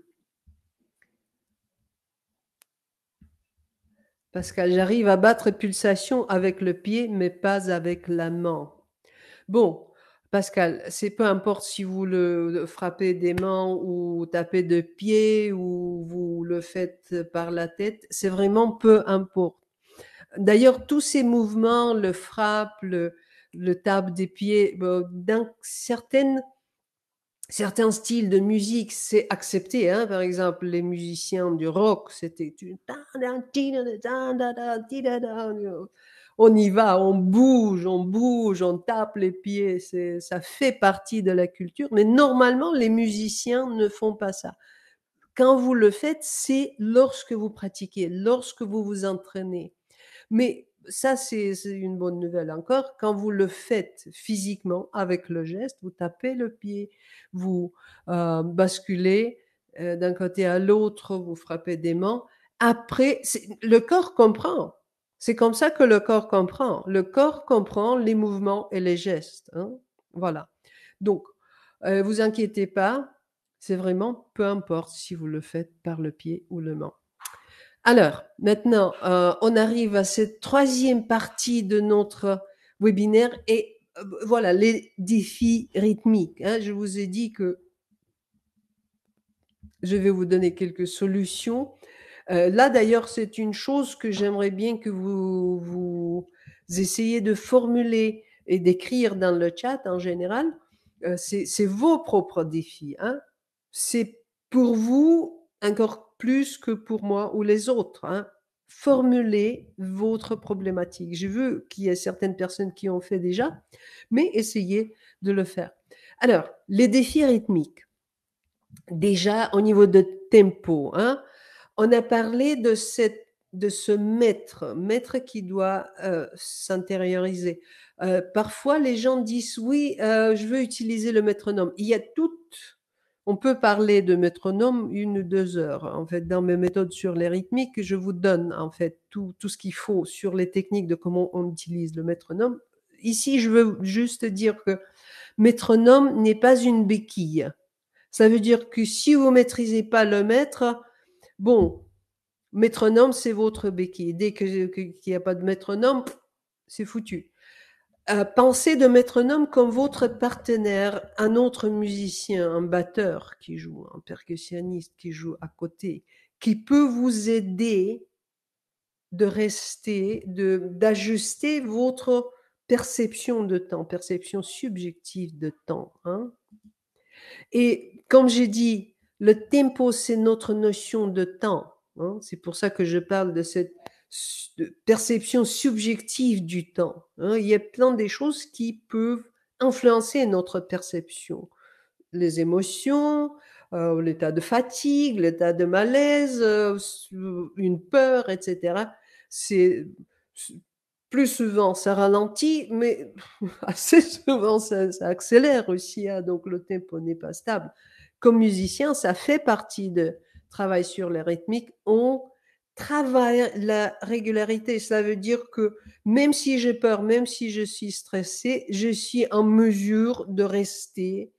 Pascal, j'arrive à battre pulsation avec le pied, mais pas avec la main. Bon, Pascal, c'est peu importe si vous le frappez des mains ou tapez de pied ou vous le faites par la tête, c'est vraiment peu importe. D'ailleurs, tous ces mouvements, le frappe, le tape des pieds, dans certains styles de musique, c'est accepté, hein. Par exemple, les musiciens du rock, c'était on y va, on bouge, on tape les pieds, ça fait partie de la culture. Mais normalement, les musiciens ne font pas ça. Quand vous le faites, c'est lorsque vous pratiquez, lorsque vous vous entraînez. Mais ça, c'est une bonne nouvelle encore. Quand vous le faites physiquement avec le geste, vous tapez le pied, vous basculez d'un côté à l'autre, vous frappez des mains. Après, le corps comprend. C'est comme ça que le corps comprend. Le corps comprend les mouvements et les gestes, hein. Voilà. Donc, vous inquiétez pas, c'est vraiment peu importe si vous le faites par le pied ou le main. Alors, maintenant, on arrive à cette troisième partie de notre webinaire et voilà, les défis rythmiques, hein. Je vous ai dit que je vais vous donner quelques solutions. Là, d'ailleurs, c'est une chose que j'aimerais bien que vous essayiez de formuler et d'écrire dans le chat en général. C'est vos propres défis, hein. C'est pour vous encore plus que pour moi ou les autres, hein. Formulez votre problématique. Je veux qu'il y ait certaines personnes qui ont fait déjà, mais essayez de le faire. Alors, les défis rythmiques. Déjà, au niveau de tempo, hein, on a parlé de ce maître qui doit s'intérioriser. Parfois, les gens disent oui, je veux utiliser le métronome. On peut parler de métronome 1 ou 2 heures. En fait, dans mes méthodes sur les rythmiques, je vous donne en fait tout ce qu'il faut sur les techniques de comment on utilise le métronome. Ici, je veux juste dire que métronome n'est pas une béquille. Ça veut dire que si vous maîtrisez pas le mètre, bon, métronome, c'est votre béquille. Dès qu'il n'y a pas de métronome, c'est foutu. Pensez de métronome comme votre partenaire, un autre musicien, un batteur qui joue, un percussionniste qui joue à côté, qui peut vous aider de rester, d'ajuster votre perception de temps, perception subjective de temps, hein. Et comme j'ai dit, le tempo, c'est notre notion de temps, hein. C'est pour ça que je parle de cette perception subjective du temps, hein. Il y a plein de choses qui peuvent influencer notre perception. Les émotions, l'état de fatigue, l'état de malaise, une peur, etc. C'est plus souvent ça ralentit, mais assez souvent ça accélère aussi, hein, donc le tempo n'est pas stable. Comme musicien, ça fait partie de travail sur les rythmiques. On travaille la régularité. Cela veut dire que même si j'ai peur, même si je suis stressée, je suis en mesure de rester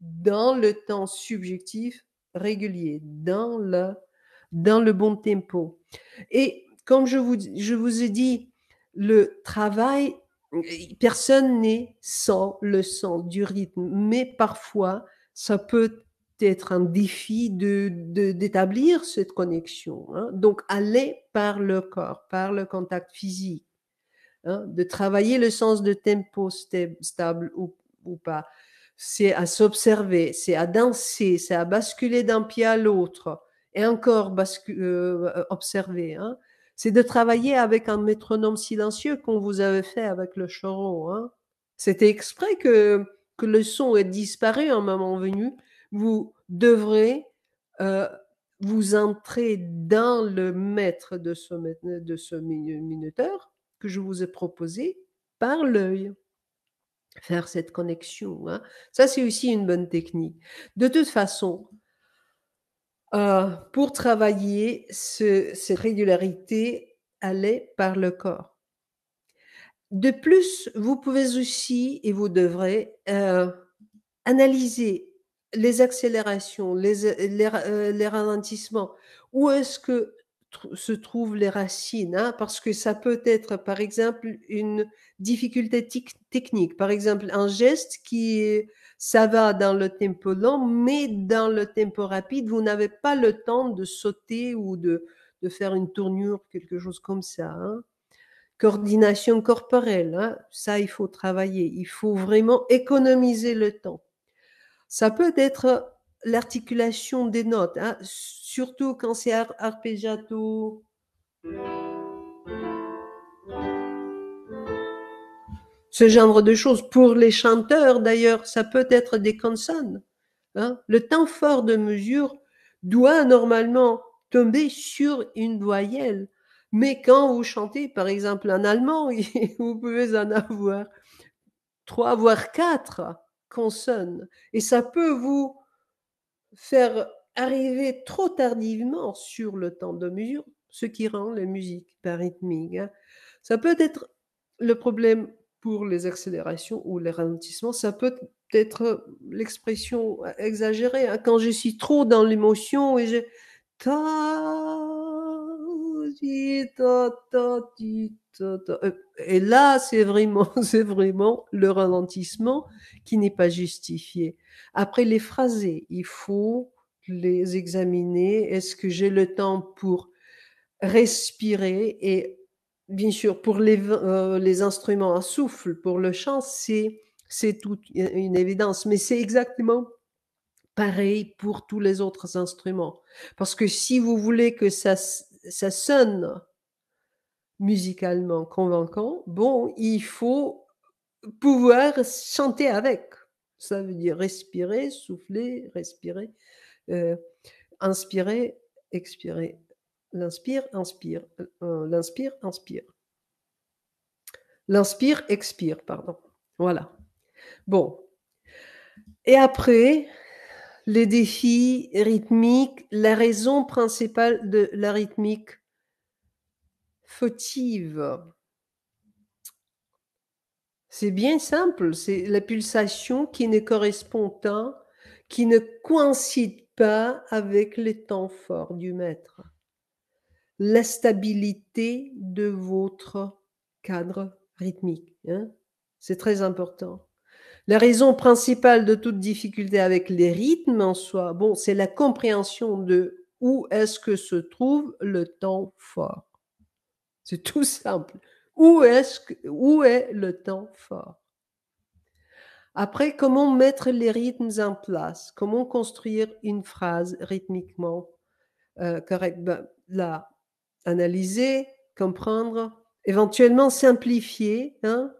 dans le temps subjectif régulier, dans le bon tempo. Et comme je vous ai dit, le travail, personne n'est sans le son du rythme, mais parfois, ça peut être un défi d'établir cette connexion, hein. Donc, aller par le corps, par le contact physique, hein, de travailler le sens de tempo stable ou pas. C'est à s'observer, c'est à danser, c'est à basculer d'un pied à l'autre et encore observer, hein. C'est de travailler avec un métronome silencieux qu'on vous avait fait avec le choron, hein. C'était exprès que le son ait disparu à un moment venu. Vous devrez euh, vous entrer dans le maître de ce minuteur que je vous ai proposé par l'œil. Faire cette connexion, hein. Ça, c'est aussi une bonne technique. De toute façon, pour travailler cette régularité, aller par le corps. De plus, vous pouvez aussi, et vous devrez, analyser les accélérations, les ralentissements. Où est-ce que se trouvent les racines, hein? Parce que ça peut être, par exemple, une difficulté technique. Par exemple, un geste ça va dans le tempo lent, mais dans le tempo rapide, vous n'avez pas le temps de sauter ou de faire une tournure, quelque chose comme ça, hein. Coordination corporelle, hein, ça, il faut travailler. Il faut vraiment économiser le temps. Ça peut être l'articulation des notes, hein, surtout quand c'est arpeggiato. Ce genre de choses. Pour les chanteurs, d'ailleurs, ça peut être des consonnes, hein. Le temps fort de mesure doit normalement tomber sur une voyelle. Mais quand vous chantez, par exemple, en allemand, vous pouvez en avoir 3 voire 4 consonnes. Et ça peut vous faire arriver trop tardivement sur le temps de mesure, ce qui rend la musique pas rythmique, hein. Ça peut être le problème pour les accélérations ou les ralentissements, ça peut être l'expression exagérée, hein. Quand je suis trop dans l'émotion et je ta ti ta ta ti ta ta, et là c'est vraiment c'est vraiment le ralentissement qui n'est pas justifié. Après les phrasés, il faut les examiner. Est-ce que j'ai le temps pour respirer? Et bien sûr, pour les instruments à souffle, pour le chant, c'est toute une évidence. Mais c'est exactement pareil pour tous les autres instruments. Parce que si vous voulez que ça sonne musicalement convaincant, bon, il faut pouvoir chanter avec. Ça veut dire respirer, souffler, respirer, euh, inspirer, expirer. L'inspire, inspire. L'inspire, inspire. L'inspire, expire, pardon. Voilà. Bon. Et après, les défis rythmiques, la raison principale de la rythmique fautive. C'est bien simple, c'est la pulsation qui ne correspond pas, qui ne coïncide pas avec les temps forts du maître. La stabilité de votre cadre rythmique, hein. C'est très important. La raison principale de toute difficulté avec les rythmes en soi, bon, c'est la compréhension de où est-ce que se trouve le temps fort. C'est tout simple. Où est le temps fort? Après, comment mettre les rythmes en place? Comment construire une phrase rythmiquement correcte? Ben, là, analyser, comprendre, éventuellement simplifier, hein?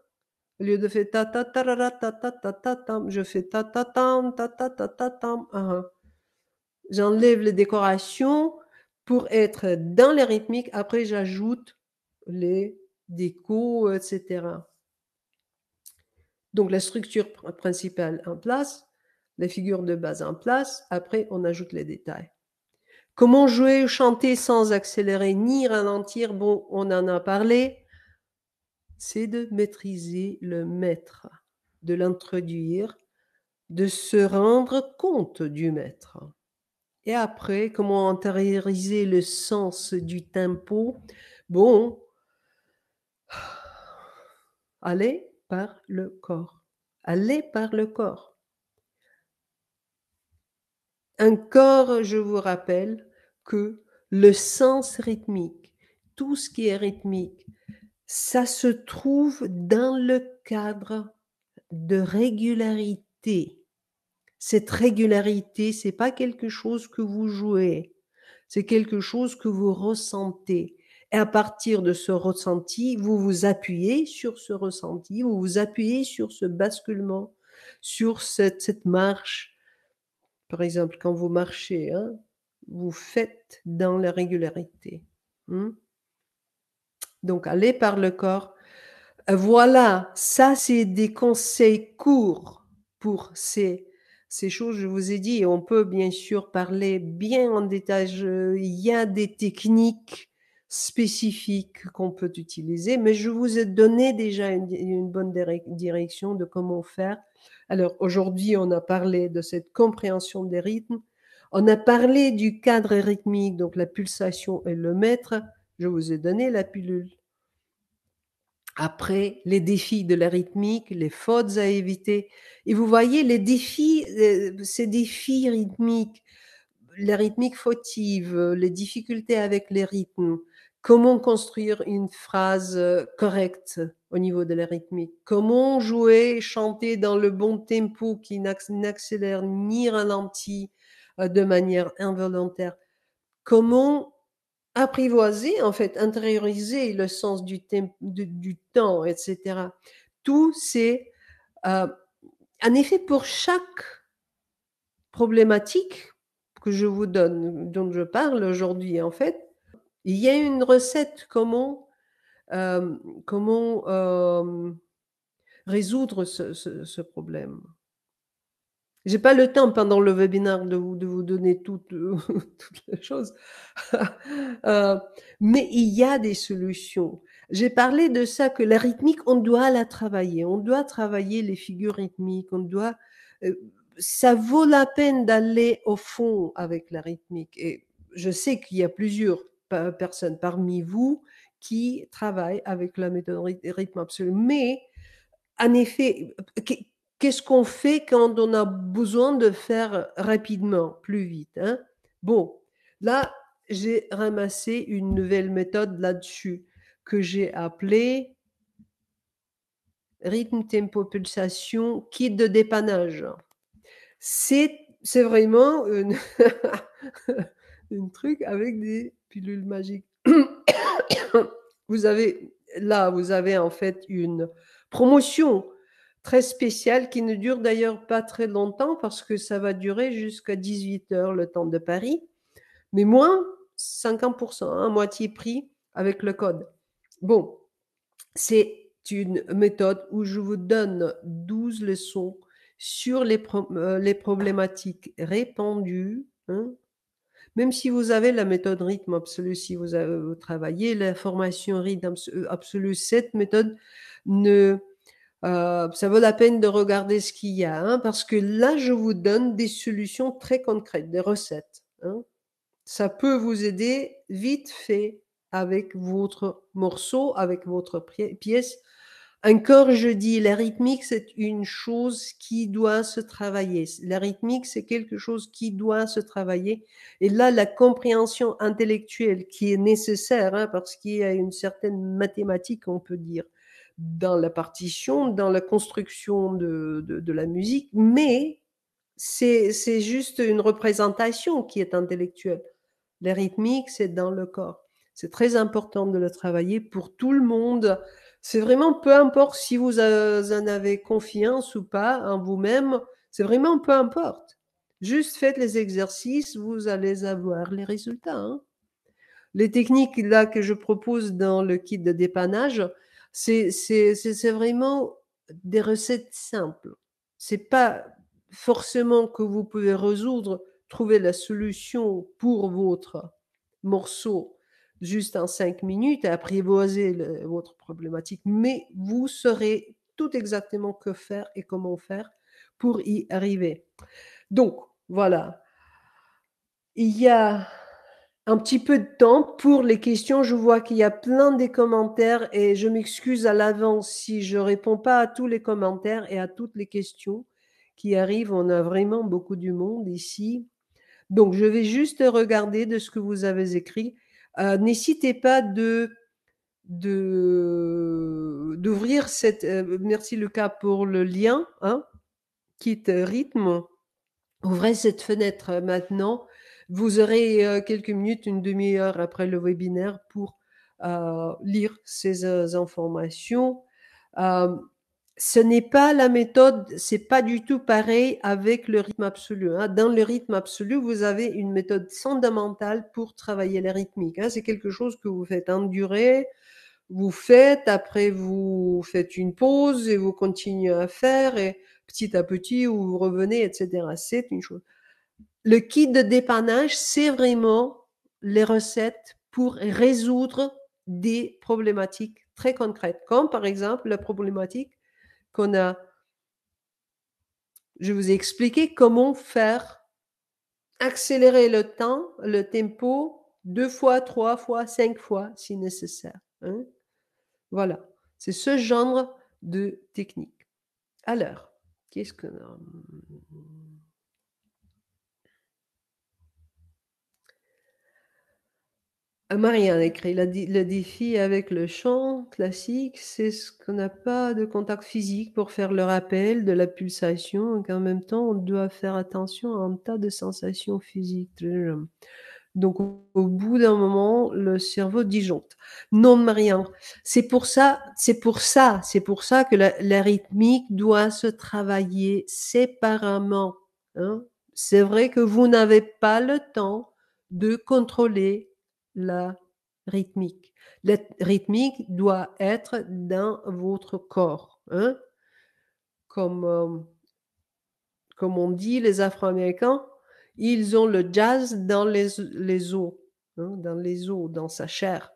Au lieu de faire ta ta ta ra ra, ta ta ta ta tam, je fais ta ta tam, ta ta ta ta tam. J'enlève les décorations pour être dans les rythmiques. Après, j'ajoute les décos, etc. Donc, la structure principale en place, les figures de base en place. Après, on ajoute les détails. Comment jouer ou chanter sans accélérer ni ralentir? Bon, on en a parlé. C'est de maîtriser le maître, de l'introduire, de se rendre compte du maître. Et après, comment intérioriser le sens du tempo? Bon, aller par le corps. Aller par le corps. Encore, je vous rappelle que le sens rythmique, tout ce qui est rythmique, ça se trouve dans le cadre de régularité. Cette régularité, c'est pas quelque chose que vous jouez, c'est quelque chose que vous ressentez. Et à partir de ce ressenti, vous vous appuyez sur ce ressenti, vous vous appuyez sur ce basculement, sur cette marche. Par exemple, quand vous marchez, hein, vous faites dans la régularité. Hmm. Donc, allez par le corps. Voilà, ça c'est des conseils courts pour ces choses, je vous ai dit. On peut bien sûr parler bien en détail. Il y a des techniques spécifiques qu'on peut utiliser, mais je vous ai donné déjà une bonne direction de comment faire. Alors aujourd'hui, on a parlé de cette compréhension des rythmes. On a parlé du cadre rythmique, donc la pulsation et le mètre. Je vous ai donné la pilule. Après, les défis de la rythmique, les fautes à éviter. Et vous voyez, les défis, ces défis rythmiques, la rythmique fautive, les difficultés avec les rythmes, comment construire une phrase correcte au niveau de la rythmique, comment jouer, chanter dans le bon tempo qui n'accélère ni ralentit de manière involontaire, comment apprivoiser, en fait, intérioriser le sens du temps, etc. Tout c'est, en effet, pour chaque problématique que je vous donne, dont je parle aujourd'hui, en fait, il y a une recette euh, comment résoudre ce problème. J'ai pas le temps pendant le webinaire de vous donner toutes les choses. Euh, mais il y a des solutions. J'ai parlé de ça, que la rythmique, on doit la travailler. On doit travailler les figures rythmiques. Euh, ça vaut la peine d'aller au fond avec la rythmique. Et je sais qu'il y a plusieurs personnes parmi vous qui travaillent avec la méthode rythme absolu. Mais en effet, qu'est-ce qu'on fait quand on a besoin de faire rapidement, plus vite, hein? Bon, là, j'ai ramassé une nouvelle méthode là-dessus que j'ai appelée rythme, tempo, pulsation, kit de dépannage. C'est vraiment un truc avec des pilules magiques. Vous avez vous avez en fait une promotion très spéciale qui ne dure d'ailleurs pas très longtemps parce que ça va durer jusqu'à 18 h le temps de Paris, mais moins 50%, hein, moitié prix avec le code. Bon, c'est une méthode où je vous donne 12 leçons sur les problématiques répandues, hein. Même si vous avez la méthode rythme absolu, si vous travaillez la formation rythme absolu, cette méthode ne, ça vaut la peine de regarder ce qu'il y a, hein, parce que là, je vous donne des solutions très concrètes, des recettes, hein. Ça peut vous aider vite fait avec votre morceau, avec votre pièce. Encore, je dis, la rythmique, c'est une chose qui doit se travailler. La rythmique, c'est quelque chose qui doit se travailler. Et là, la compréhension intellectuelle qui est nécessaire, hein, parce qu'il y a une certaine mathématique, on peut dire, dans la partition, dans la construction de la musique, mais c'est juste une représentation qui est intellectuelle. La rythmique, c'est dans le corps. C'est très important de le travailler pour tout le monde. C'est vraiment peu importe si vous en avez confiance ou pas en vous-même. C'est vraiment peu importe. Juste faites les exercices, vous allez avoir les résultats, hein. Les techniques là que je propose dans le kit de dépannage, c'est vraiment des recettes simples. C'est pas forcément que vous pouvez résoudre, trouver la solution pour votre morceau juste en 5 minutes et apprivoiser votre problématique, mais vous saurez tout exactement que faire et comment faire pour y arriver. Donc, voilà. Il y a un petit peu de temps pour les questions. Je vois qu'il y a plein de commentaires et je m'excuse à l'avance si je réponds pas à tous les commentaires et à toutes les questions qui arrivent. On a vraiment beaucoup du monde ici. Donc, je vais juste regarder de ce que vous avez écrit. N'hésitez pas d'ouvrir cette. Merci Lucas pour le lien, hein, Kit Rythme. Ouvrez cette fenêtre maintenant. Vous aurez quelques minutes, une demi-heure après le webinaire pour lire ces informations. Euh, Ce n'est pas la méthode, c'est pas du tout pareil avec le rythme absolu, hein. Dans le rythme absolu, vous avez une méthode fondamentale pour travailler la rythmique, hein. C'est quelque chose que vous faites endurer, vous faites, après vous faites une pause et vous continuez à faire et petit à petit vous revenez, etc. C'est une chose. Le kit de dépannage, c'est vraiment les recettes pour résoudre des problématiques très concrètes, comme par exemple la problématique qu'on a. Je vous ai expliqué comment faire accélérer le temps, le tempo, 2 fois, 3 fois, 5 fois si nécessaire, hein. Voilà, c'est ce genre de technique. Alors, qu'est-ce que... Marianne écrit, le défi avec le chant classique, c'est ce qu'on n'a pas de contact physique pour faire le rappel de la pulsation, et qu'en même temps, on doit faire attention à un tas de sensations physiques. Donc, au bout d'un moment, le cerveau disjoncte. Non, Marianne, c'est pour ça que la rythmique doit se travailler séparément, hein. C'est vrai que vous n'avez pas le temps de contrôler la rythmique. La rythmique doit être dans votre corps, hein. Comme, comme on dit, les Afro-Américains, ils ont le jazz dans les os, hein, dans les os, dans sa chair.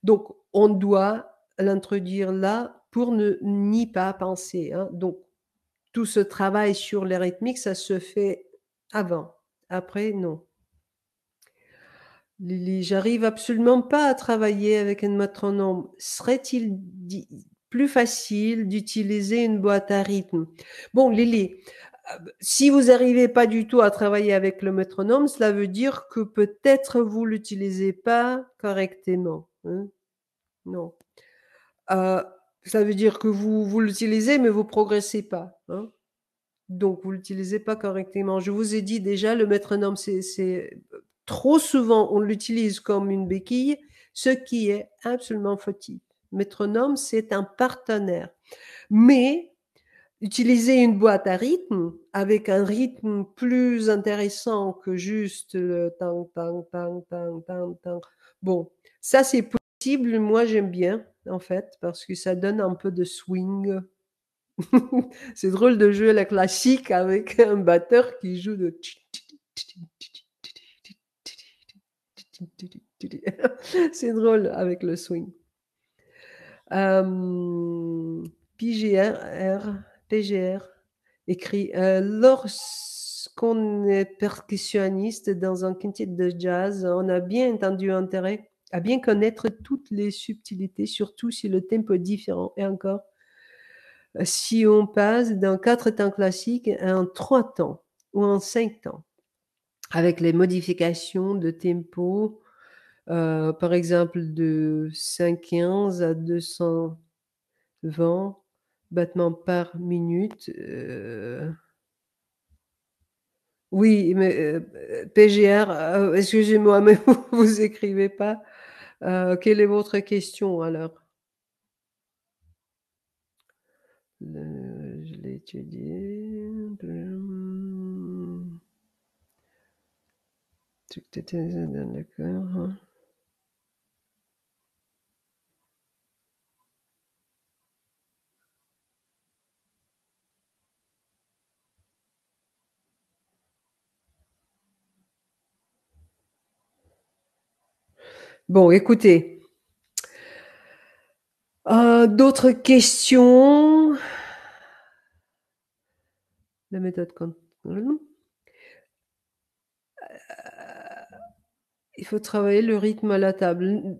Donc, on doit l'introduire là pour ne n'y pas penser, hein. Donc, tout ce travail sur les rythmiques, ça se fait avant. Après, non. Lily, j'arrive absolument pas à travailler avec un métronome. Serait-il plus facile d'utiliser une boîte à rythme? Bon, Lily, si vous n'arrivez pas du tout à travailler avec le métronome, cela veut dire que peut-être vous l'utilisez pas correctement, hein. Non. Euh, Ça veut dire que vous l'utilisez, mais vous progressez pas, hein. Donc, vous l'utilisez pas correctement. Je vous ai dit déjà, le métronome, c'est trop souvent, on l'utilise comme une béquille, ce qui est absolument fautif. Métronome, c'est un partenaire. Mais utiliser une boîte à rythme avec un rythme plus intéressant que juste le tang, tang, tang, tang, tang, tang. Bon, ça c'est possible. Moi, j'aime bien, en fait, parce que ça donne un peu de swing. C'est drôle de jouer la classique avec un batteur qui joue de... C'est drôle avec le swing. PGR écrit lorsqu'on est percussionniste dans un quintet de jazz, on a bien entendu intérêt à bien connaître toutes les subtilités, surtout si le tempo est différent. Et encore, si on passe d'un 4 temps classique à un 3 temps ou un 5 temps, avec les modifications de tempo, par exemple de 5/15 à 220 battements par minute. Oui, mais PGR, excusez-moi, mais vous écrivez pas. Quelle est votre question alors? Je l'ai étudié. D'accord. Bon, écoutez. D'autres questions? La méthode contrôle. Il faut travailler le rythme à la table.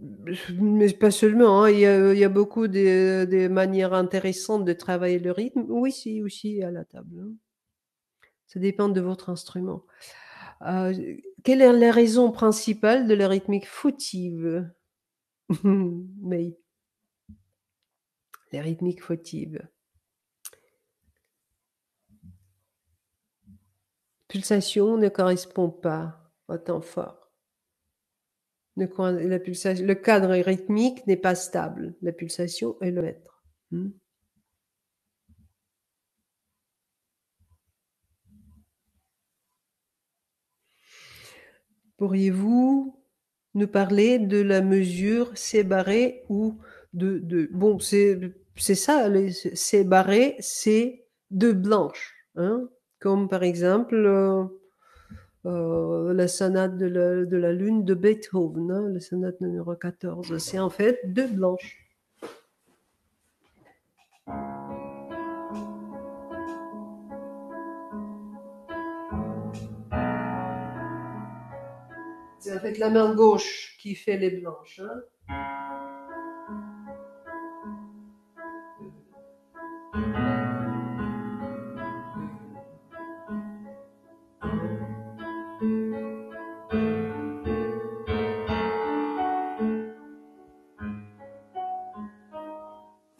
Mais pas seulement, hein. Il y a beaucoup de manières intéressantes de travailler le rythme. Oui, si, aussi à la table, hein. Ça dépend de votre instrument. Quelle est la raison principale de la rythmique fautive? Mais les rythmiques fautives. Pulsation ne correspond pas au temps fort. Le cadre rythmique n'est pas stable. La pulsation est le maître. Pourriez-vous nous parler de la mesure C barré ou bon, c'est ça, C barré, c'est de blanche, hein, comme par exemple la sonate de la lune de Beethoven, hein, la sonate numéro 14. C'est en fait deux blanches. C'est en fait la main gauche qui fait les blanches. Hein.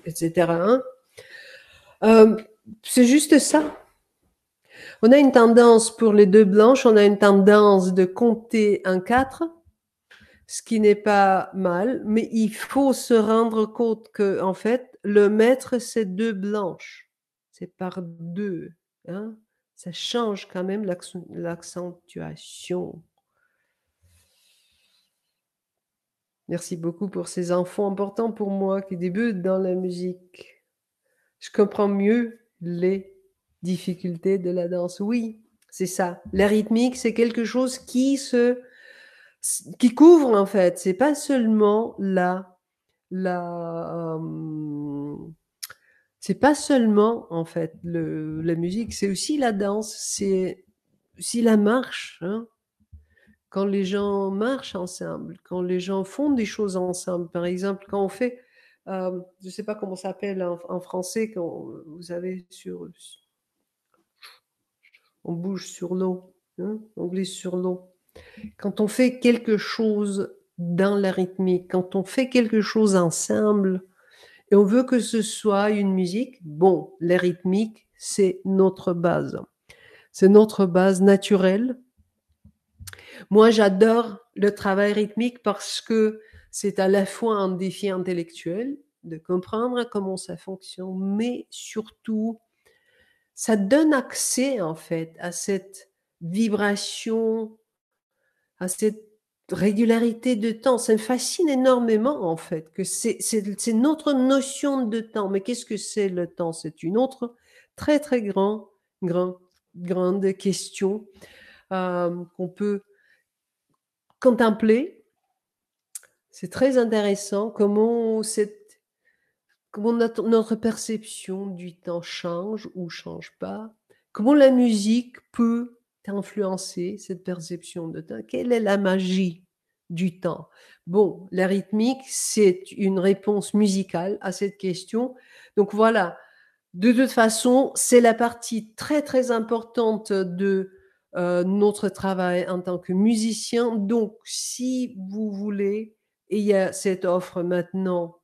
Etc. Hein. C'est juste ça. On a une tendance pour les deux blanches, on a une tendance de compter un 4, ce qui n'est pas mal, mais il faut se rendre compte que, en fait, le maître, c'est deux blanches. C'est par deux. Hein? Ça change quand même l'accentuation. Merci beaucoup pour ces infos importants pour moi qui débutent dans la musique. Je comprends mieux les difficultés de la danse. Oui, c'est ça. La rythmique, c'est quelque chose qui couvre en fait. C'est pas seulement la c'est pas seulement en fait la musique, c'est aussi la danse, c'est aussi la marche. Hein. Quand les gens marchent ensemble, quand les gens font des choses ensemble, par exemple, quand on fait, je ne sais pas comment ça s'appelle en français, quand vous avez on bouge sur l'eau, hein, on glisse sur l'eau. Quand on fait quelque chose dans la rythmique, quand on fait quelque chose ensemble, et on veut que ce soit une musique, bon, la rythmique, c'est notre base. C'est notre base naturelle. Moi, j'adore le travail rythmique parce que c'est à la fois un défi intellectuel de comprendre comment ça fonctionne, mais surtout, ça donne accès en fait à cette vibration, à cette régularité de temps. Ça me fascine énormément en fait, que c'est notre notion de temps. Mais qu'est-ce que c'est le temps? C'est une autre très très grande question qu'on peut contempler. C'est très intéressant comment notre perception du temps change ou change pas. Comment la musique peut influencer cette perception de temps. Quelle est la magie du temps? Bon, la rythmique, c'est une réponse musicale à cette question. Donc voilà, de toute façon, c'est la partie très très importante de notre travail en tant que musicien. Donc, si vous voulez, et il y a cette offre maintenant,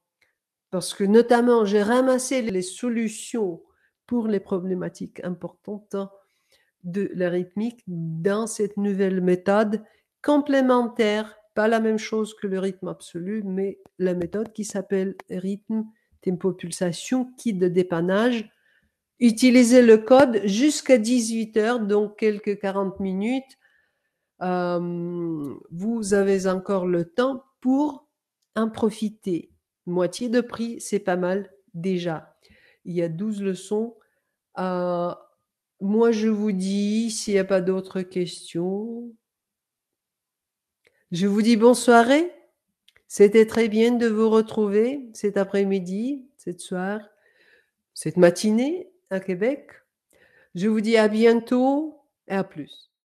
parce que notamment, j'ai ramassé les solutions pour les problématiques importantes de la rythmique dans cette nouvelle méthode complémentaire, pas la même chose que le rythme absolu, mais la méthode qui s'appelle rythme, tempo, pulsation, kit de dépannage. Utilisez le code jusqu'à 18h, donc quelques 40 minutes. Vous avez encore le temps pour en profiter. Moitié de prix, c'est pas mal déjà. Il y a 12 leçons. Moi, je vous dis, s'il n'y a pas d'autres questions, je vous dis bonne soirée. C'était très bien de vous retrouver cet après-midi, cette soirée, cette matinée à Québec. Je vous dis à bientôt et à plus.